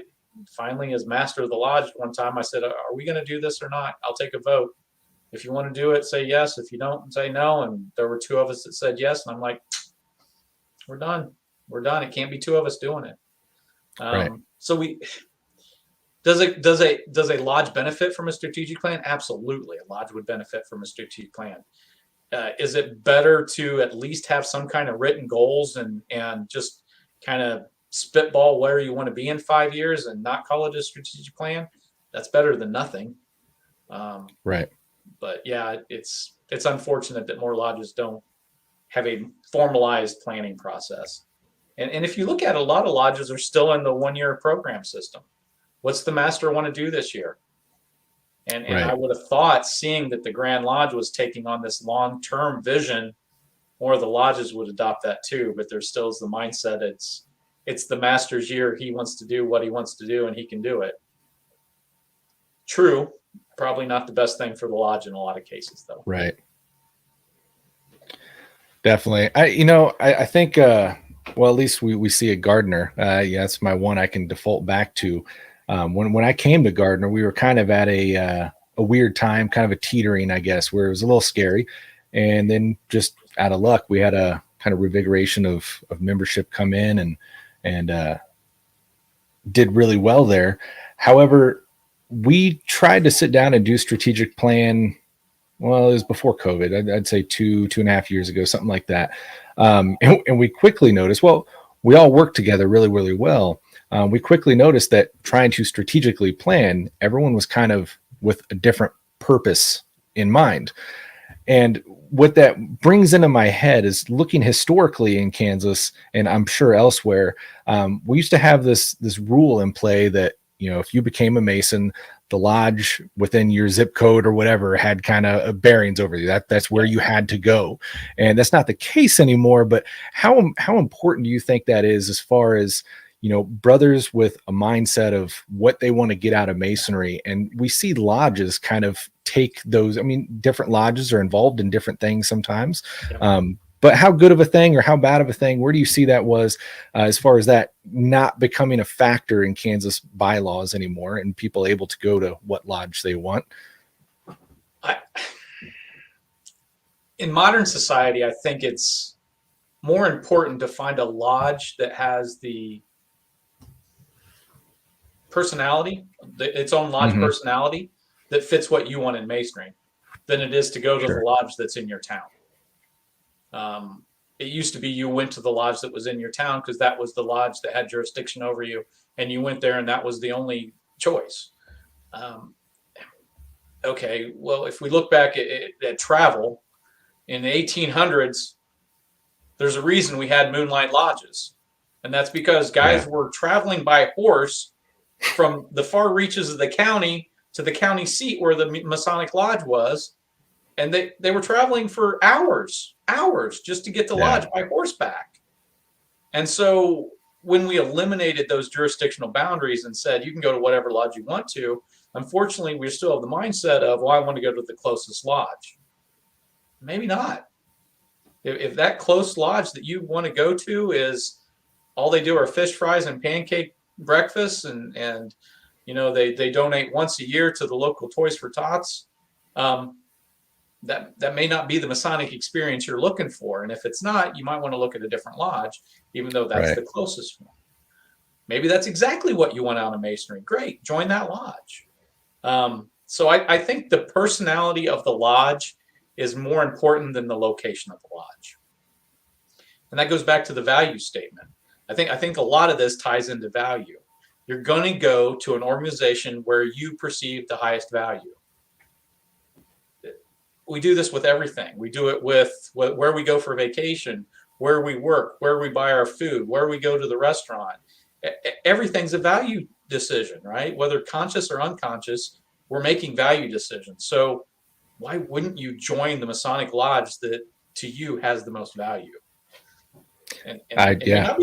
finally, as master of the lodge, one time I said, are we going to do this or not? I'll take a vote. If you want to do it, say yes. If you don't, say no. And there were 2 of us that said yes. And I'm like, we're done. We're done. It can't be 2 of us doing it. So does a lodge benefit from a strategic plan? Absolutely. A lodge would benefit from a strategic plan. Is it better to at least have some kind of written goals and just kind of spitball where you want to be in 5 years and not call it a strategic plan? That's better than nothing. But yeah, it's unfortunate that more lodges don't have a formalized planning process. And if you look at it, a lot of lodges are still in the 1-year program system. What's the master want to do this year? And I would have thought, seeing that the Grand Lodge was taking on this long-term vision, more of the lodges would adopt that too. But there still is the mindset it's the master's year. He wants to do what he wants to do, and he can do it. True. Probably not the best thing for the lodge in a lot of cases, though. Right. Definitely. I think, well, at least we see at Gardner. Yeah, that's my one I can default back to. When I came to Gardner, we were kind of at a weird time, kind of a teetering, I guess, where it was a little scary. And then just out of luck, we had a kind of revigoration of membership come in and did really well there. However, we tried to sit down and do strategic plan. Well, it was before COVID. I'd say 2.5 years ago, something like that. And we quickly noticed, well, we all work together really, really well. We quickly noticed that trying to strategically plan, everyone was kind of with a different purpose in mind. And what that brings into my head is looking historically in Kansas, and I'm sure elsewhere, we used to have this rule in play that, if you became a Mason, the lodge within your zip code or whatever had kind of bearings over you. That's where you had to go. And that's not the case anymore. But how important do you think that is, as far as, brothers with a mindset of what they want to get out of Masonry? And we see lodges kind of take those. I mean, different lodges are involved in different things sometimes. But how good of a thing or how bad of a thing, where do you see that was as far as that not becoming a factor in Kansas bylaws anymore and people able to go to what lodge they want? In modern society, I think it's more important to find a lodge that has the personality, its own lodge personality that fits what you want in Masonry, than it is to go to the lodge that's in your town. It used to be you went to the lodge that was in your town because that was the lodge that had jurisdiction over you, and you went there and that was the only choice. Okay, well, if we look back at travel in the 1800s, there's a reason we had moonlight lodges, and that's because guys were traveling by horse from the far reaches of the county to the county seat where the Masonic lodge was, and they were traveling for hours just to get to lodge by horseback. And so when we eliminated those jurisdictional boundaries and said you can go to whatever lodge you want to, unfortunately we still have the mindset of, well, I want to go to the closest lodge. Maybe not. If that close lodge that you want to go to is all they do are fish fries and pancake breakfasts, and they donate once a year to the local Toys for Tots, that may not be the Masonic experience you're looking for. And if it's not, you might want to look at a different lodge, even though that's the closest one. Maybe that's exactly what you want out of Masonry. Great, join that lodge. So I think the personality of the lodge is more important than the location of the lodge. And that goes back to the value statement. I think a lot of this ties into value. You're going to go to an organization where you perceive the highest value. We do this with everything. We do it with where we go for vacation, where we work, where we buy our food, where we go to the restaurant. Everything's a value decision, right? Whether conscious or unconscious, we're making value decisions. So why wouldn't you join the Masonic Lodge that to you has the most value? And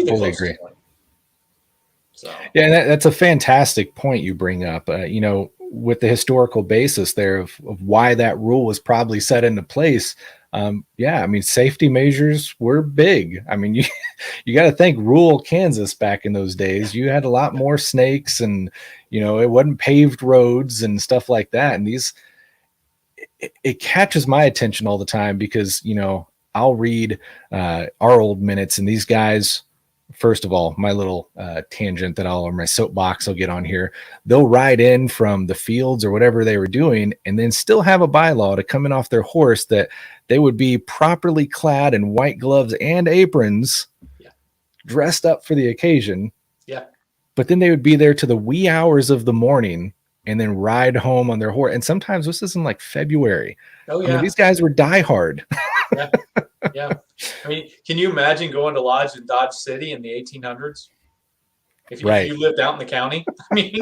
fully agree. One. So yeah, that's a fantastic point you bring up. With the historical basis there of why that rule was probably set into place. Safety measures were big. I mean, you got to think rural Kansas back in those days. You had a lot more snakes, and it wasn't paved roads and stuff like that. And it catches my attention all the time because I'll read our old minutes, and these guys, first of all, my little tangent or my soapbox I'll get on here, they'll ride in from the fields or whatever they were doing and then still have a bylaw to come in off their horse that they would be properly clad in white gloves and aprons, dressed up for the occasion. Yeah. But then they would be there to the wee hours of the morning and then ride home on their horse. And sometimes this is in like February. Oh, yeah. These guys were diehard. Yeah. Yeah. I mean, can you imagine going to lodge in Dodge City in the 1800s? If you lived out in the county? I mean,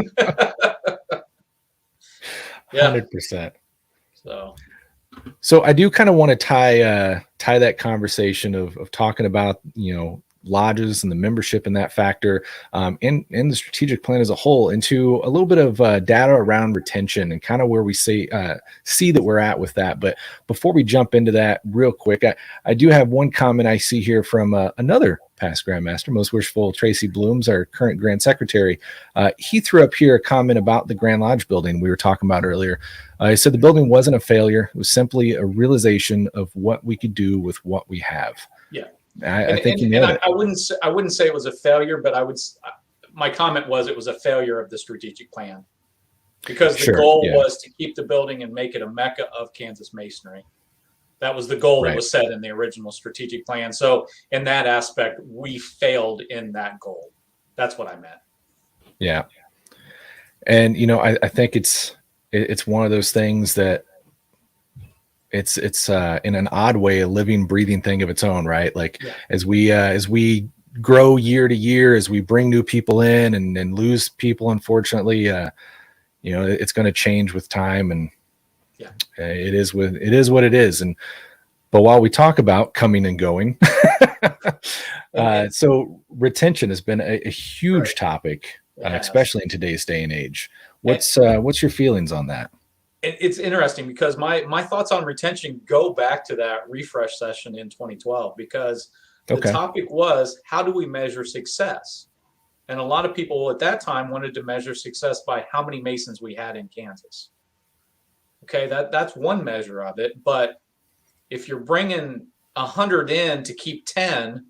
yeah. 100%. So I do kind of want to tie that conversation of talking about, lodges and the membership and that factor in the strategic plan as a whole into a little bit of data around retention and kind of where we see that we're at with that. But before we jump into that real quick, I do have one comment I see here from another past Grandmaster, Most Worshipful Tracy Blooms, our current Grand Secretary. He threw up here a comment about the Grand Lodge building we were talking about earlier. He said the building wasn't a failure. It was simply a realization of what we could do with what we have. Yeah. I think you nailed it. I wouldn't say it was a failure, but my comment was it was a failure of the strategic plan because the goal was to keep the building and make it a mecca of Kansas Masonry. That was the goal that was set in the original strategic plan. So in that aspect, we failed in that goal. That's what I meant. Yeah. And, I think it's one of those things that it's in an odd way, a living, breathing thing of its own, right? Like as we grow year to year, as we bring new people in and lose people, unfortunately, it's going to change with time, and it is what it is. But while we talk about coming and going, so retention has been a huge topic, especially in today's day and age. What's your feelings on that? It's interesting because my thoughts on retention go back to that refresh session in 2012 because the topic was, how do we measure success? And a lot of people at that time wanted to measure success by how many Masons we had in Kansas. Okay, that's one measure of it. But if you're bringing 100 in to keep 10,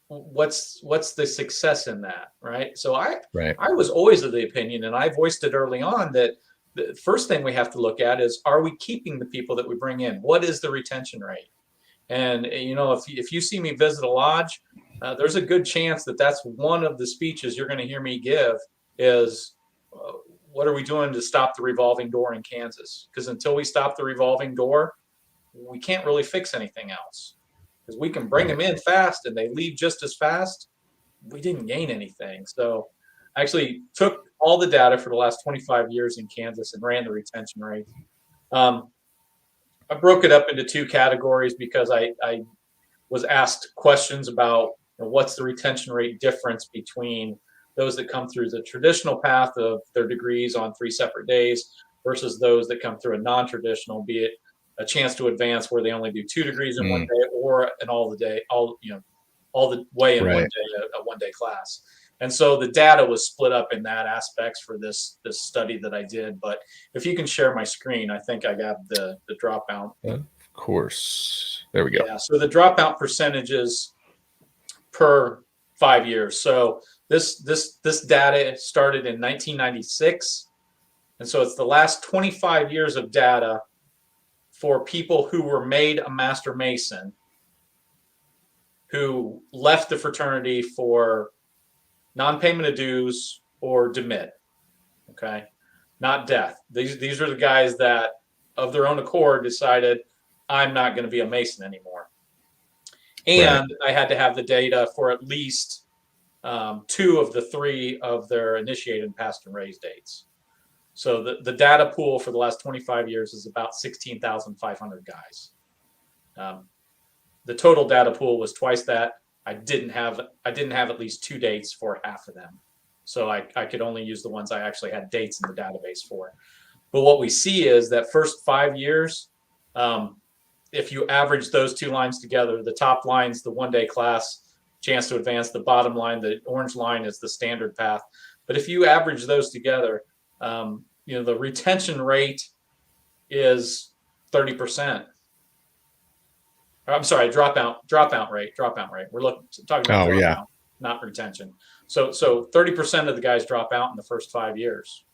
what's the success in that, right? So I was always of the opinion, and I voiced it early on, that the first thing we have to look at is, are we keeping the people that we bring in? What is the retention rate? And, if you see me visit a lodge, there's a good chance that that's one of the speeches you're going to hear me give is, what are we doing to stop the revolving door in Kansas? Because until we stop the revolving door, we can't really fix anything else. Because we can bring them in fast and they leave just as fast. We didn't gain anything. So I actually took all the data for the last 25 years in Kansas and ran the retention rate. I broke it up into two categories because I was asked questions about what's the retention rate difference between those that come through the traditional path of their degrees on 3 separate days versus those that come through a non-traditional, be it a chance to advance where they only do 2 degrees in one day, or an all the way in 1 day, a 1 day class. And so the data was split up in that aspects for this study that I did. But if you can share my screen, I think I got the dropout. Of course. There we go. Yeah. So the dropout percentages per 5 years. So this data started in 1996. And so it's the last 25 years of data for people who were made a Master Mason who left the fraternity for non-payment of dues or demit. Okay, not death. These are the guys that, of their own accord, decided I'm not going to be a Mason anymore. And I had to have the data for at least 2 of the 3 of their initiated, passed, and raised dates. So the data pool for the last 25 years is about 16,500 guys. The total data pool was twice that. I didn't have at least 2 dates for half of them. So I could only use the ones I actually had dates in the database for. But what we see is that first 5 years, if you average those 2 lines together, the top line's the 1-day class, chance to advance. The bottom line, the orange line, is the standard path. But if you average those together, the retention rate is 30%. I'm sorry, dropout rate. We're talking about dropout, not retention. So 30% of the guys drop out in the first 5 years.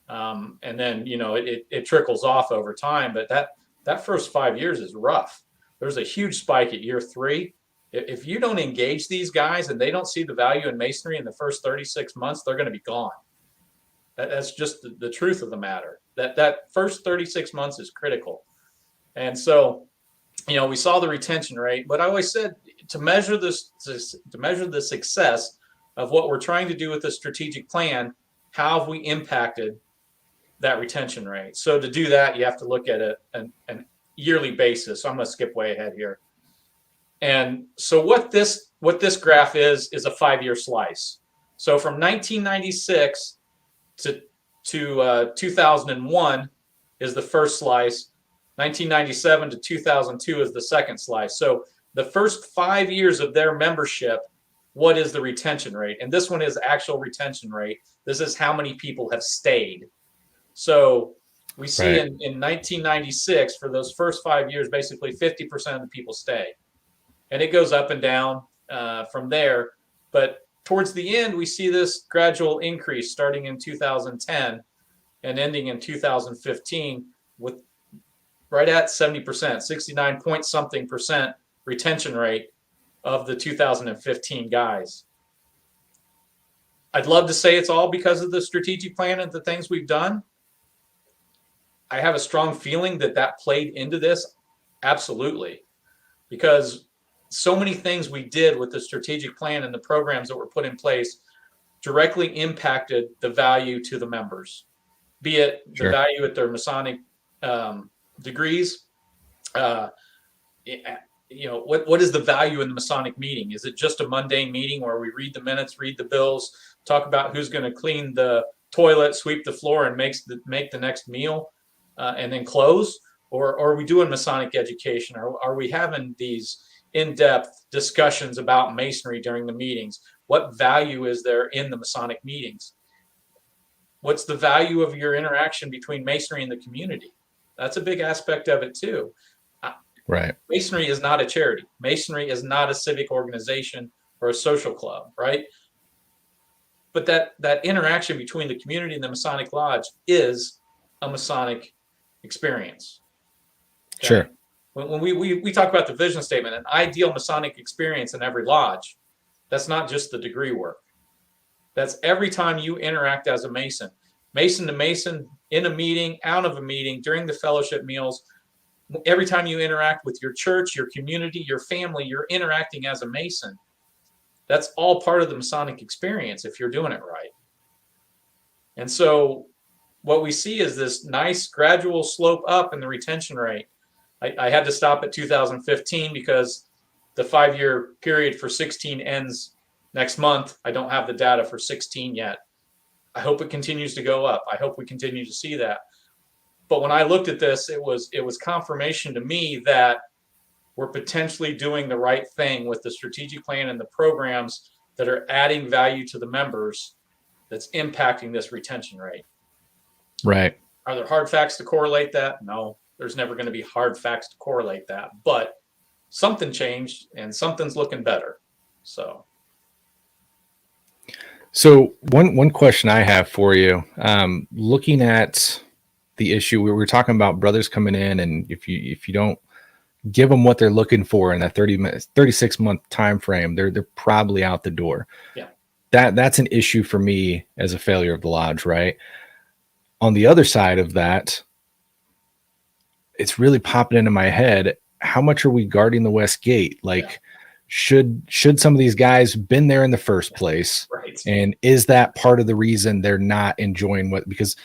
And then, it trickles off over time, but that first 5 years is rough. There's a huge spike at year 3. If you don't engage these guys and they don't see the value in Masonry in the first 36 months, they're going to be gone. That's just the truth of the matter. That first 36 months is critical. And so, we saw the retention rate, but I always said to measure the success of what we're trying to do with the strategic plan, how have we impacted that retention rate? So to do that, you have to look at an yearly basis. So I'm going to skip way ahead here. And so what this graph is a 5-year slice. So from 1996 to 2001 is the first slice. 1997 to 2002 is the second slice. So the first 5 years of their membership, what is the retention rate? And this one is actual retention rate. This is how many people have stayed. So we see in 1996, for those first 5 years, basically 50% of the people stay. And it goes up and down from there. But towards the end, we see this gradual increase starting in 2010 and ending in 2015 with right at 70%, 69 point something percent retention rate of the 2015 guys. I'd love to say it's all because of the strategic plan and the things we've done. I have a strong feeling that played into this. Absolutely. Because so many things we did with the strategic plan and the programs that were put in place directly impacted the value to the members, be it the value at their Masonic degrees. What is the value in the Masonic meeting? Is it just a mundane meeting where we read the minutes, read the bills, talk about who's going to clean the toilet, sweep the floor, and make the next meal, and then close? Or are we doing Masonic education? Are we having these in-depth discussions about Masonry during the meetings? What value is there in the Masonic meetings? What's the value of your interaction between Masonry and the community? That's a big aspect of it too. Right. Masonry is not a charity. Masonry is not a civic organization or a social club, right? But that interaction between the community and the Masonic Lodge is a Masonic experience. Okay? Sure. When we talk about the vision statement, an ideal Masonic experience in every lodge, that's not just the degree work. That's every time you interact as a Mason to Mason, in a meeting, out of a meeting, during the fellowship meals. Every time you interact with your church, your community, your family, you're interacting as a Mason. That's all part of the Masonic experience if you're doing it right. And so what we see is this nice gradual slope up in the retention rate. I had to stop at 2015 because the 5-year period for 16 ends next month. I don't have the data for 16 yet. I hope it continues to go up. I hope we continue to see that. But when I looked at this, it was confirmation to me that we're potentially doing the right thing with the strategic plan and the programs that are adding value to the members that's impacting this retention rate. Right. Are there hard facts to correlate that? No, there's never going to be hard facts to correlate that. But something changed and something's looking better. So one question I have for you, looking at the issue. We were talking about brothers coming in, and if you don't give them what they're looking for in that 36 month time frame, they're probably out the door. Yeah. That's an issue for me as a failure of the lodge, right? On the other side of that, it's really popping into my head. How much are we guarding the West Gate? Like, should some of these guys been there in the first place? Right. And is that part of the reason they're not enjoying because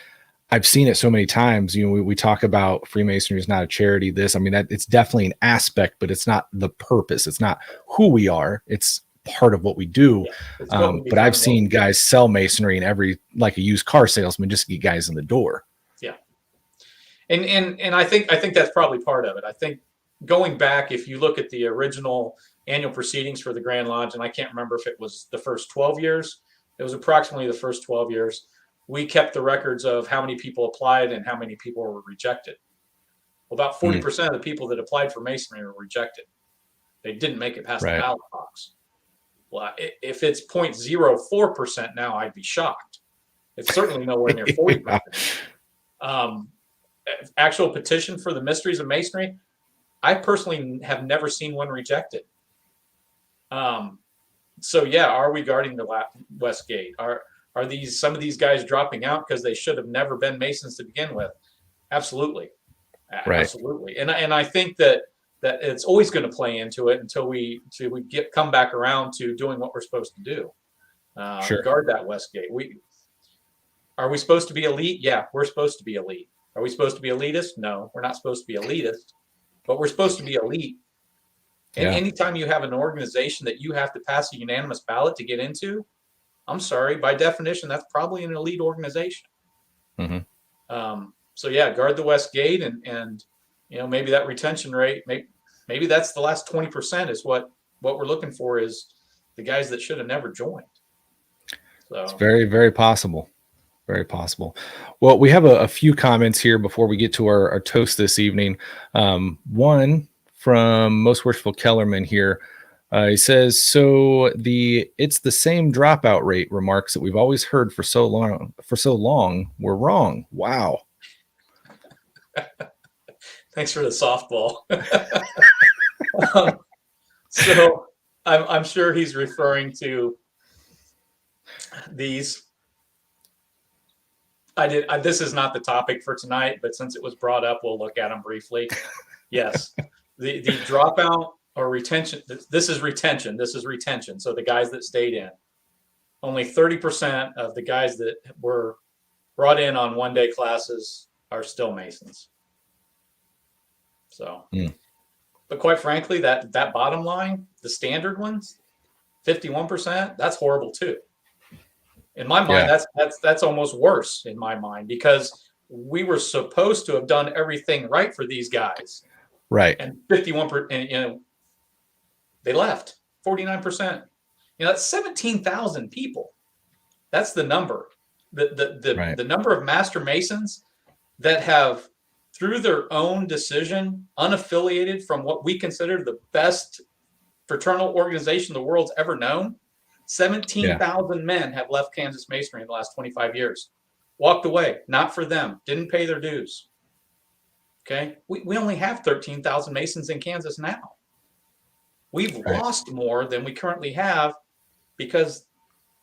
I've seen it so many times. We talk about Freemasonry is not a charity. I mean, that it's definitely an aspect, but it's not the purpose. It's not who we are. It's part of what we do. But I've seen guys sell Masonry and like a used car salesman, just to get guys in the door. Yeah. And I think that's probably part of it. I think going back, if you look at the original annual proceedings for the Grand Lodge, and I can't remember if it was the first 12 years, it was approximately the first 12 years. We kept the records of how many people applied and how many people were rejected. Well, about 40% of the people that applied for Masonry were rejected. They didn't make it past the ballot box. Well, if it's 0.04% now, I'd be shocked. It's certainly nowhere near 40%. Actual petition for the mysteries of Masonry, I personally have never seen one rejected. So yeah, are we guarding the West Gate? Are some of these guys dropping out because they should have never been Masons to begin with? Absolutely. Right. Absolutely. And I think that it's always going to play into it until we come back around to doing what we're supposed to do. Guard that West Gate. Are we supposed to be elite? Yeah, we're supposed to be elite. Are we supposed to be elitist? No, we're not supposed to be elitist, but we're supposed to be elite. And anytime you have an organization that you have to pass a unanimous ballot to get into, I'm sorry, by definition, that's probably an elite organization. So yeah, guard the West Gate, and maybe that retention rate, maybe that's the last 20% is what we're looking for, is the guys that should have never joined. So it's very, very possible. Very possible. Well, we have a few comments here before we get to our toast this evening. One from Most Worshipful Kellerman here. He says, so it's the same dropout rate remarks that we've always heard for so long were wrong. Wow. Thanks for the softball. So I'm sure he's referring to these. This is not the topic for tonight, but since it was brought up, we'll look at them briefly. Yes. The dropout or retention, this is retention. So the guys that stayed in, only 30% of the guys that were brought in on one-day classes are still Masons. So, but quite frankly, that bottom line, the standard ones, 51%, that's horrible too. In my mind, that's almost worse in my mind, because we were supposed to have done everything right for these guys. Right. And 51%, they left. 49%. That's 17,000 people. That's the number. The number of Master Masons that have, through their own decision, unaffiliated from what we consider the best fraternal organization the world's ever known, 17,000 men have left Kansas Masonry in the last 25 years. Walked away. Not for them. Didn't pay their dues. Okay? We only have 13,000 Masons in Kansas now. We've lost more than we currently have because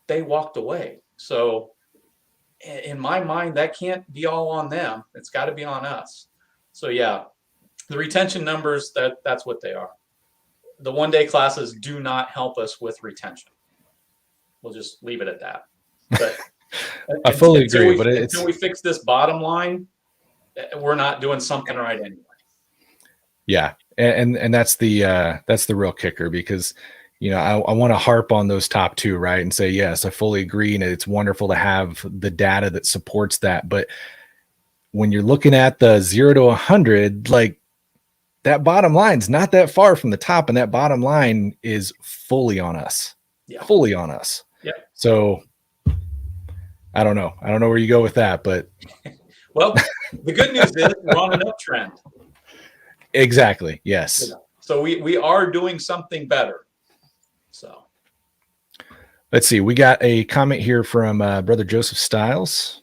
they walked away. So in my mind, that can't be all on them. It's got to be on us. So yeah, the retention numbers, that's what they are. The one-day classes do not help us with retention. We'll just leave it at that. But I fully agree. But until we fix this bottom line, we're not doing something right anyway. Yeah, and that's the real kicker, because I want to harp on those top two, right, and say yes, I fully agree, and it's wonderful to have the data that supports that. But when you're looking at the 0 to 100, like, that bottom line's not that far from the top, and that bottom line is fully on us. Yeah. Fully on us. Yeah. So I don't know where you go with that, but well, the good news is we're on an uptrend. Exactly. Yes. So we are doing something better. So let's see. We got a comment here from Brother Joseph Stiles.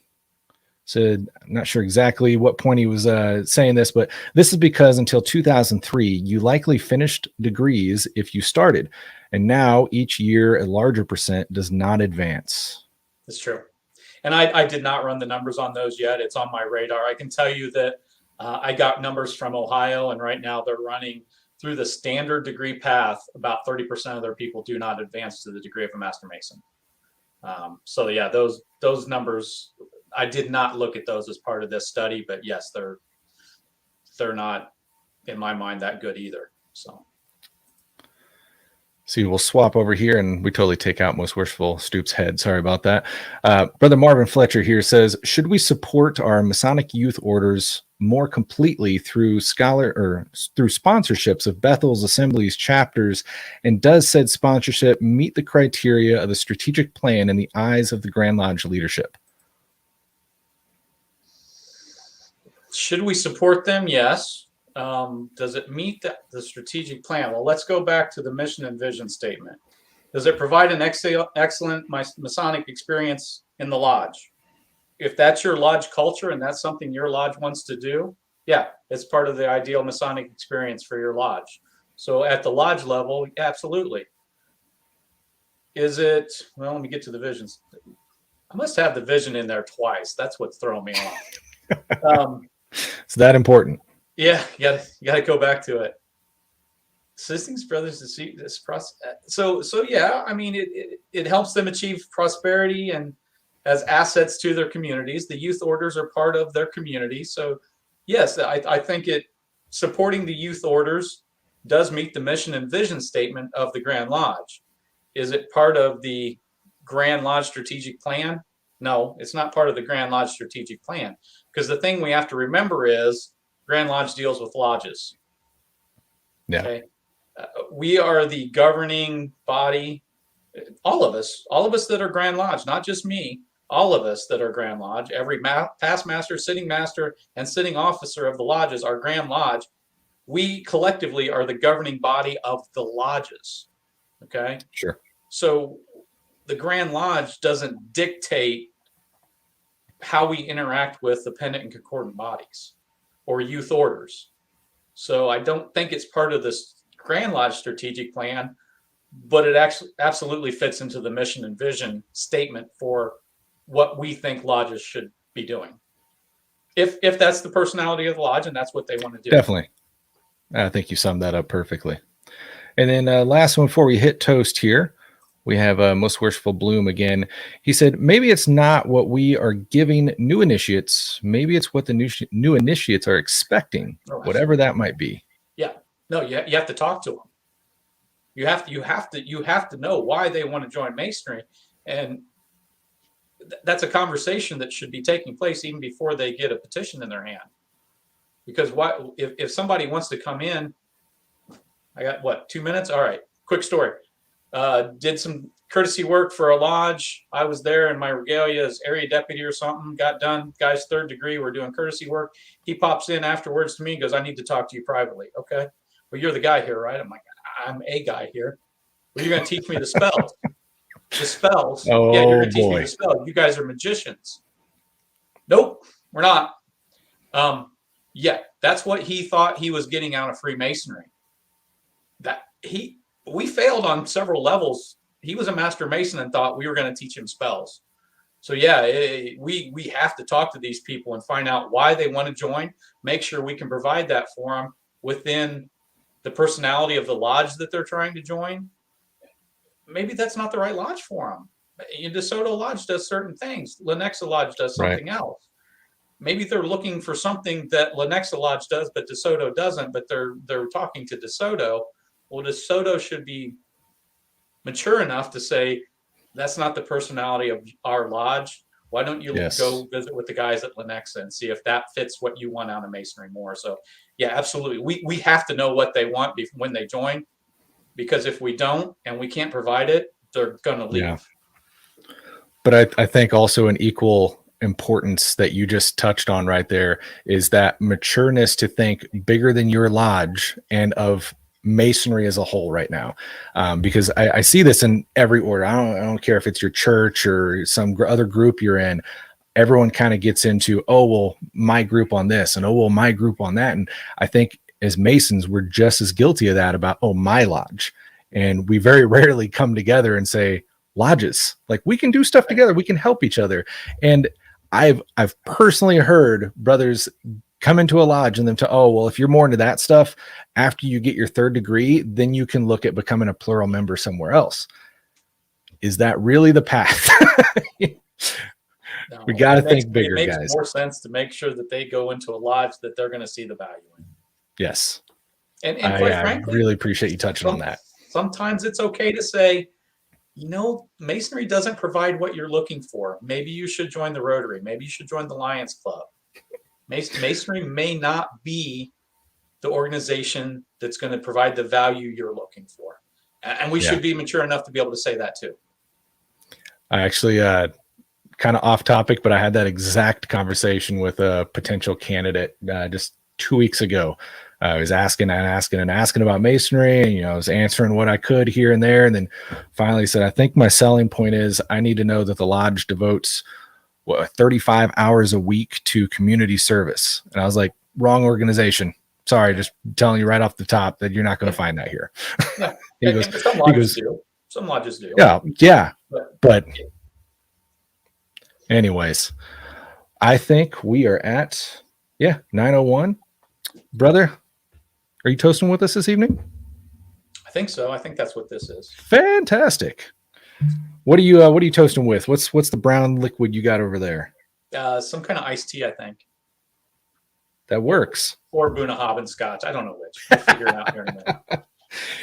said, I'm not sure exactly what point he was saying this, but this is because until 2003, you likely finished degrees if you started. And now each year, a larger percent does not advance. That's true. And I did not run the numbers on those yet. It's on my radar. I can tell you that I got numbers from Ohio, and right now they're running through the standard degree path. About 30% of their people do not advance to the degree of a Master Mason. So yeah, those numbers, I did not look at those as part of this study, but yes, they're not, in my mind, that good either. So. See, we'll swap over here and we totally take out Most Worshipful Stoops' head. Sorry about that. Brother Marvin Fletcher here says, should we support our Masonic youth orders more completely through sponsorships of Bethel's assemblies, chapters, and does said sponsorship meet the criteria of the strategic plan in the eyes of the Grand Lodge leadership? Should we support them? Yes. Does it meet the strategic plan? Well, let's go back to the mission and vision statement. Does it provide an excellent Masonic experience in the lodge? If that's your lodge culture and that's something your lodge wants to do, yeah, it's part of the ideal Masonic experience for your lodge. So at the lodge level, absolutely. Is it, well, let me get to the visions. I must have the vision in there twice. That's what's throwing me off. It's that important. Yeah, you gotta go back to it. Assisting brothers to see this process. So yeah, I mean, it helps them achieve prosperity and as assets to their communities. The youth orders are part of their community. So yes, I think supporting the youth orders does meet the mission and vision statement of the Grand Lodge. Is it part of the Grand Lodge strategic plan? No, it's not part of the Grand Lodge strategic plan, because the thing we have to remember is Grand Lodge deals with lodges. Yeah. Okay. We are the governing body. All of us that are Grand Lodge, not just me, all of us that are Grand Lodge, every past master, and sitting officer of the lodges are Grand Lodge. We collectively are the governing body of the lodges. Okay. Sure. So the Grand Lodge doesn't dictate how we interact with the pendant and concordant bodies or youth orders. So I don't think it's part of this Grand Lodge strategic plan, but it actually absolutely fits into the mission and vision statement for what we think lodges should be doing. If that's the personality of the lodge and that's what they want to do. Definitely. I think you summed that up perfectly. And then last one before we hit toast here, we have Most Worshipful Bloom again. He said, maybe it's not what we are giving new initiates. Maybe it's what the new initiates are expecting, whatever that might be. Yeah. No, you have to talk to them. You have to know why they want to join Masonry. And that's a conversation that should be taking place even before they get a petition in their hand. Because if somebody wants to come in, I got 2 minutes? All right. Quick story. Did some courtesy work for a lodge. I was there in my regalia as area deputy or something. Got done. Guy's third degree. We're doing courtesy work. He pops in afterwards to me and goes, I need to talk to you privately. Okay. Well, you're the guy here, right? I'm like, I'm a guy here. Well, you're going to teach me the spells. The spells. Oh, yeah, you're going to teach boy. me the spells. You guys are magicians. Nope, we're not. Yeah, that's what he thought he was getting out of Freemasonry. We failed on several levels. He was a Master Mason and thought we were going to teach him spells. So yeah, we have to talk to these people and find out why they want to join. Make sure we can provide that for them within the personality of the lodge that they're trying to join. Maybe that's not the right lodge for them. DeSoto Lodge does certain things. Lenexa Lodge does something else. Maybe they're looking for something that Lenexa Lodge does, but DeSoto doesn't. But they're talking to DeSoto. Well, DeSoto should be mature enough to say, that's not the personality of our lodge. Why don't you go visit with the guys at Lenexa and see if that fits what you want out of Masonry more? So, yeah, absolutely. We have to know what they want when they join, because if we don't and we can't provide it, they're going to leave. Yeah. But I think also an equal importance that you just touched on right there is that matureness to think bigger than your lodge and of Masonry as a whole right now, because I see this in every order. I don't care if it's your church or some other group you're in. everyone kind of gets into, oh, well, my group on this, and oh, well, my group on that. And I think as Masons, we're just as guilty of that about, oh, my lodge. And we very rarely come together and say, lodges, like, we can do stuff together, we can help each other. And I've personally heard brothers come into a lodge and then to, oh, well, if you're more into that stuff, after you get your 3rd degree, then you can look at becoming a plural member somewhere else. Is that really the path? No, we got to think bigger, it makes guys. more sense to make sure that they go into a lodge that they're going to see the value in. Yes. And quite frankly, I really appreciate you touching on that. Sometimes it's okay to say, Masonry doesn't provide what you're looking for. Maybe you should join the Rotary. Maybe you should join the Lions Club. Masonry may not be the organization that's going to provide the value you're looking for. And we should be mature enough to be able to say that too. I actually, kind of off topic, but I had that exact conversation with a potential candidate just 2 weeks ago. I was asking about Masonry, and I was answering what I could here and there, and then finally said, I think my selling point is I need to know that the lodge devotes 35 hours a week to community service. And I was like, wrong organization. Sorry, just telling you right off the top that you're not going to find that here. he goes, Some lodges do. Yeah. But anyways, I think we are at 9:01. Brother, are you toasting with us this evening? I think so. I think that's what this is. Fantastic. What are you toasting with? What's the brown liquid you got over there? Some kind of iced tea, I think. That works. Or Bunnahabhain Scotch. I don't know which. We'll figure it out here in a minute.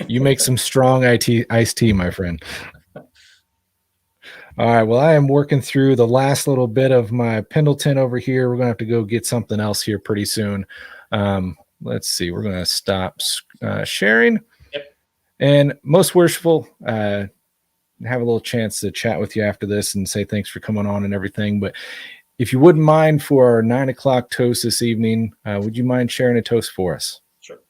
You make some strong iced tea, my friend. All right. Well, I am working through the last little bit of my Pendleton over here. We're going to have to go get something else here pretty soon. Let's see. We're going to stop sharing. Yep. And Most Worshipful, have a little chance to chat with you after this and say thanks for coming on and everything. But if you wouldn't mind, for our 9:00 toast this evening, would you mind sharing a toast for us? Sure.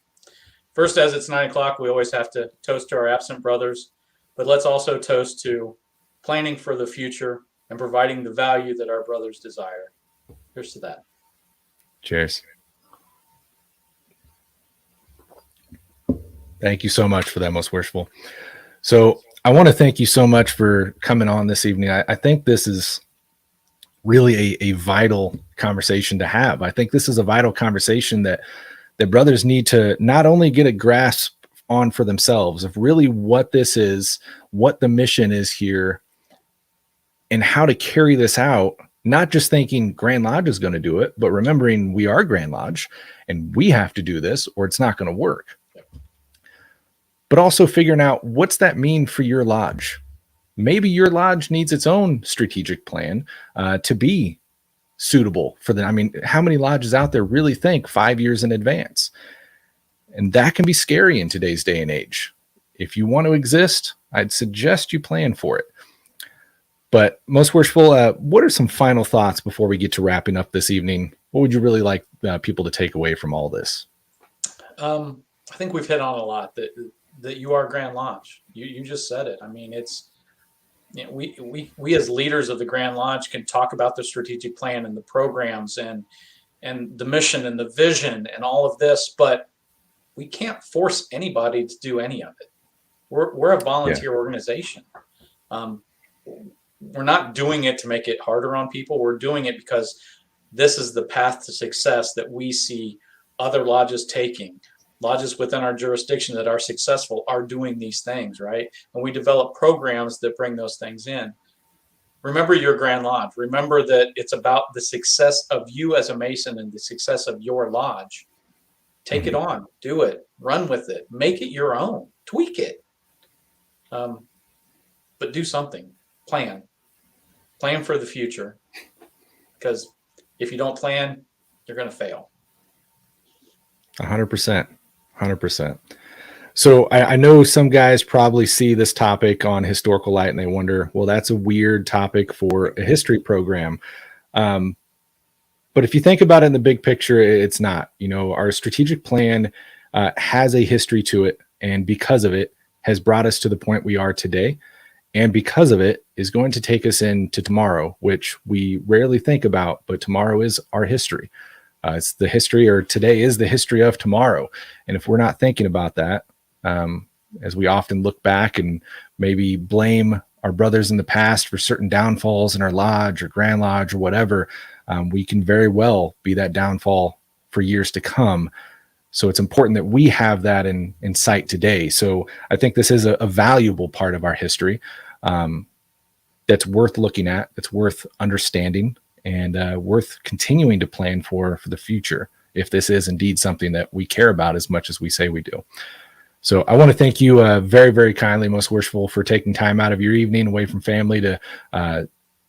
First, as it's 9:00, we always have to toast to our absent brothers, but let's also toast to planning for the future and providing the value that our brothers desire. Here's to that. Cheers. Thank you so much for that, Most Worshipful. So I want to thank you so much for coming on this evening. I think this is really a vital conversation to have. I think this is a vital conversation that brothers need to not only get a grasp on for themselves of really what this is, what the mission is here, and how to carry this out, not just thinking Grand Lodge is going to do it, but remembering we are Grand Lodge and we have to do this or it's not going to work. But also figuring out, what's that mean for your lodge? Maybe your lodge needs its own strategic plan to be suitable for them. I mean, how many lodges out there really think 5 years in advance? And that can be scary in today's day and age. If you want to exist, I'd suggest you plan for it. But Most Worshipful, what are some final thoughts before we get to wrapping up this evening? What would you really like people to take away from all this? I think we've hit on a lot that you are Grand Lodge. You just said it. I mean, it's, we as leaders of the Grand Lodge can talk about the strategic plan and the programs and the mission and the vision and all of this, but we can't force anybody to do any of it. We're a volunteer organization. We're not doing it to make it harder on people. We're doing it because this is the path to success that we see other lodges taking. Lodges within our jurisdiction that are successful are doing these things, right? And we develop programs that bring those things in. Remember your Grand Lodge. Remember that it's about the success of you as a Mason and the success of your lodge. Take it on, do it, run with it, make it your own, tweak it. But do something, plan for the future. Because if you don't plan, you're going to fail. 100%. 100%. So I know some guys probably see this topic on Historical Light and they wonder, well, that's a weird topic for a history program. But if you think about it in the big picture, it's not. Our strategic plan has a history to it, and because of it has brought us to the point we are today. and because of it is going to take us into tomorrow, which we rarely think about, but tomorrow is our history. It's the history, or today is the history of tomorrow. And if we're not thinking about that, as we often look back and maybe blame our brothers in the past for certain downfalls in our lodge or Grand Lodge or whatever, we can very well be that downfall for years to come. So it's important that we have that in sight today. So I think this is a valuable part of our history that's worth looking at, that's worth understanding, and worth continuing to plan for the future, if this is indeed something that we care about as much as we say we do. So I want to thank you very, very kindly, Most Worshipful, for taking time out of your evening away from family to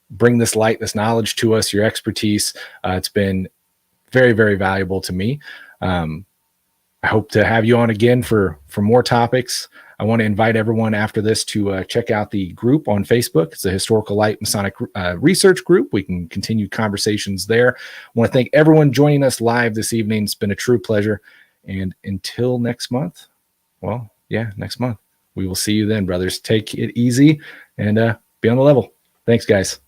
bring this light, this knowledge to us, your expertise. It's been very, very valuable to me. I hope to have you on again for more topics. I want to invite everyone after this to check out the group on Facebook. It's the Historical Light Masonic Research Group. We can continue conversations there. I want to thank everyone joining us live this evening. It's been a true pleasure. And until next month, next month, we will see you then, brothers. Take it easy and be on the level. Thanks, guys.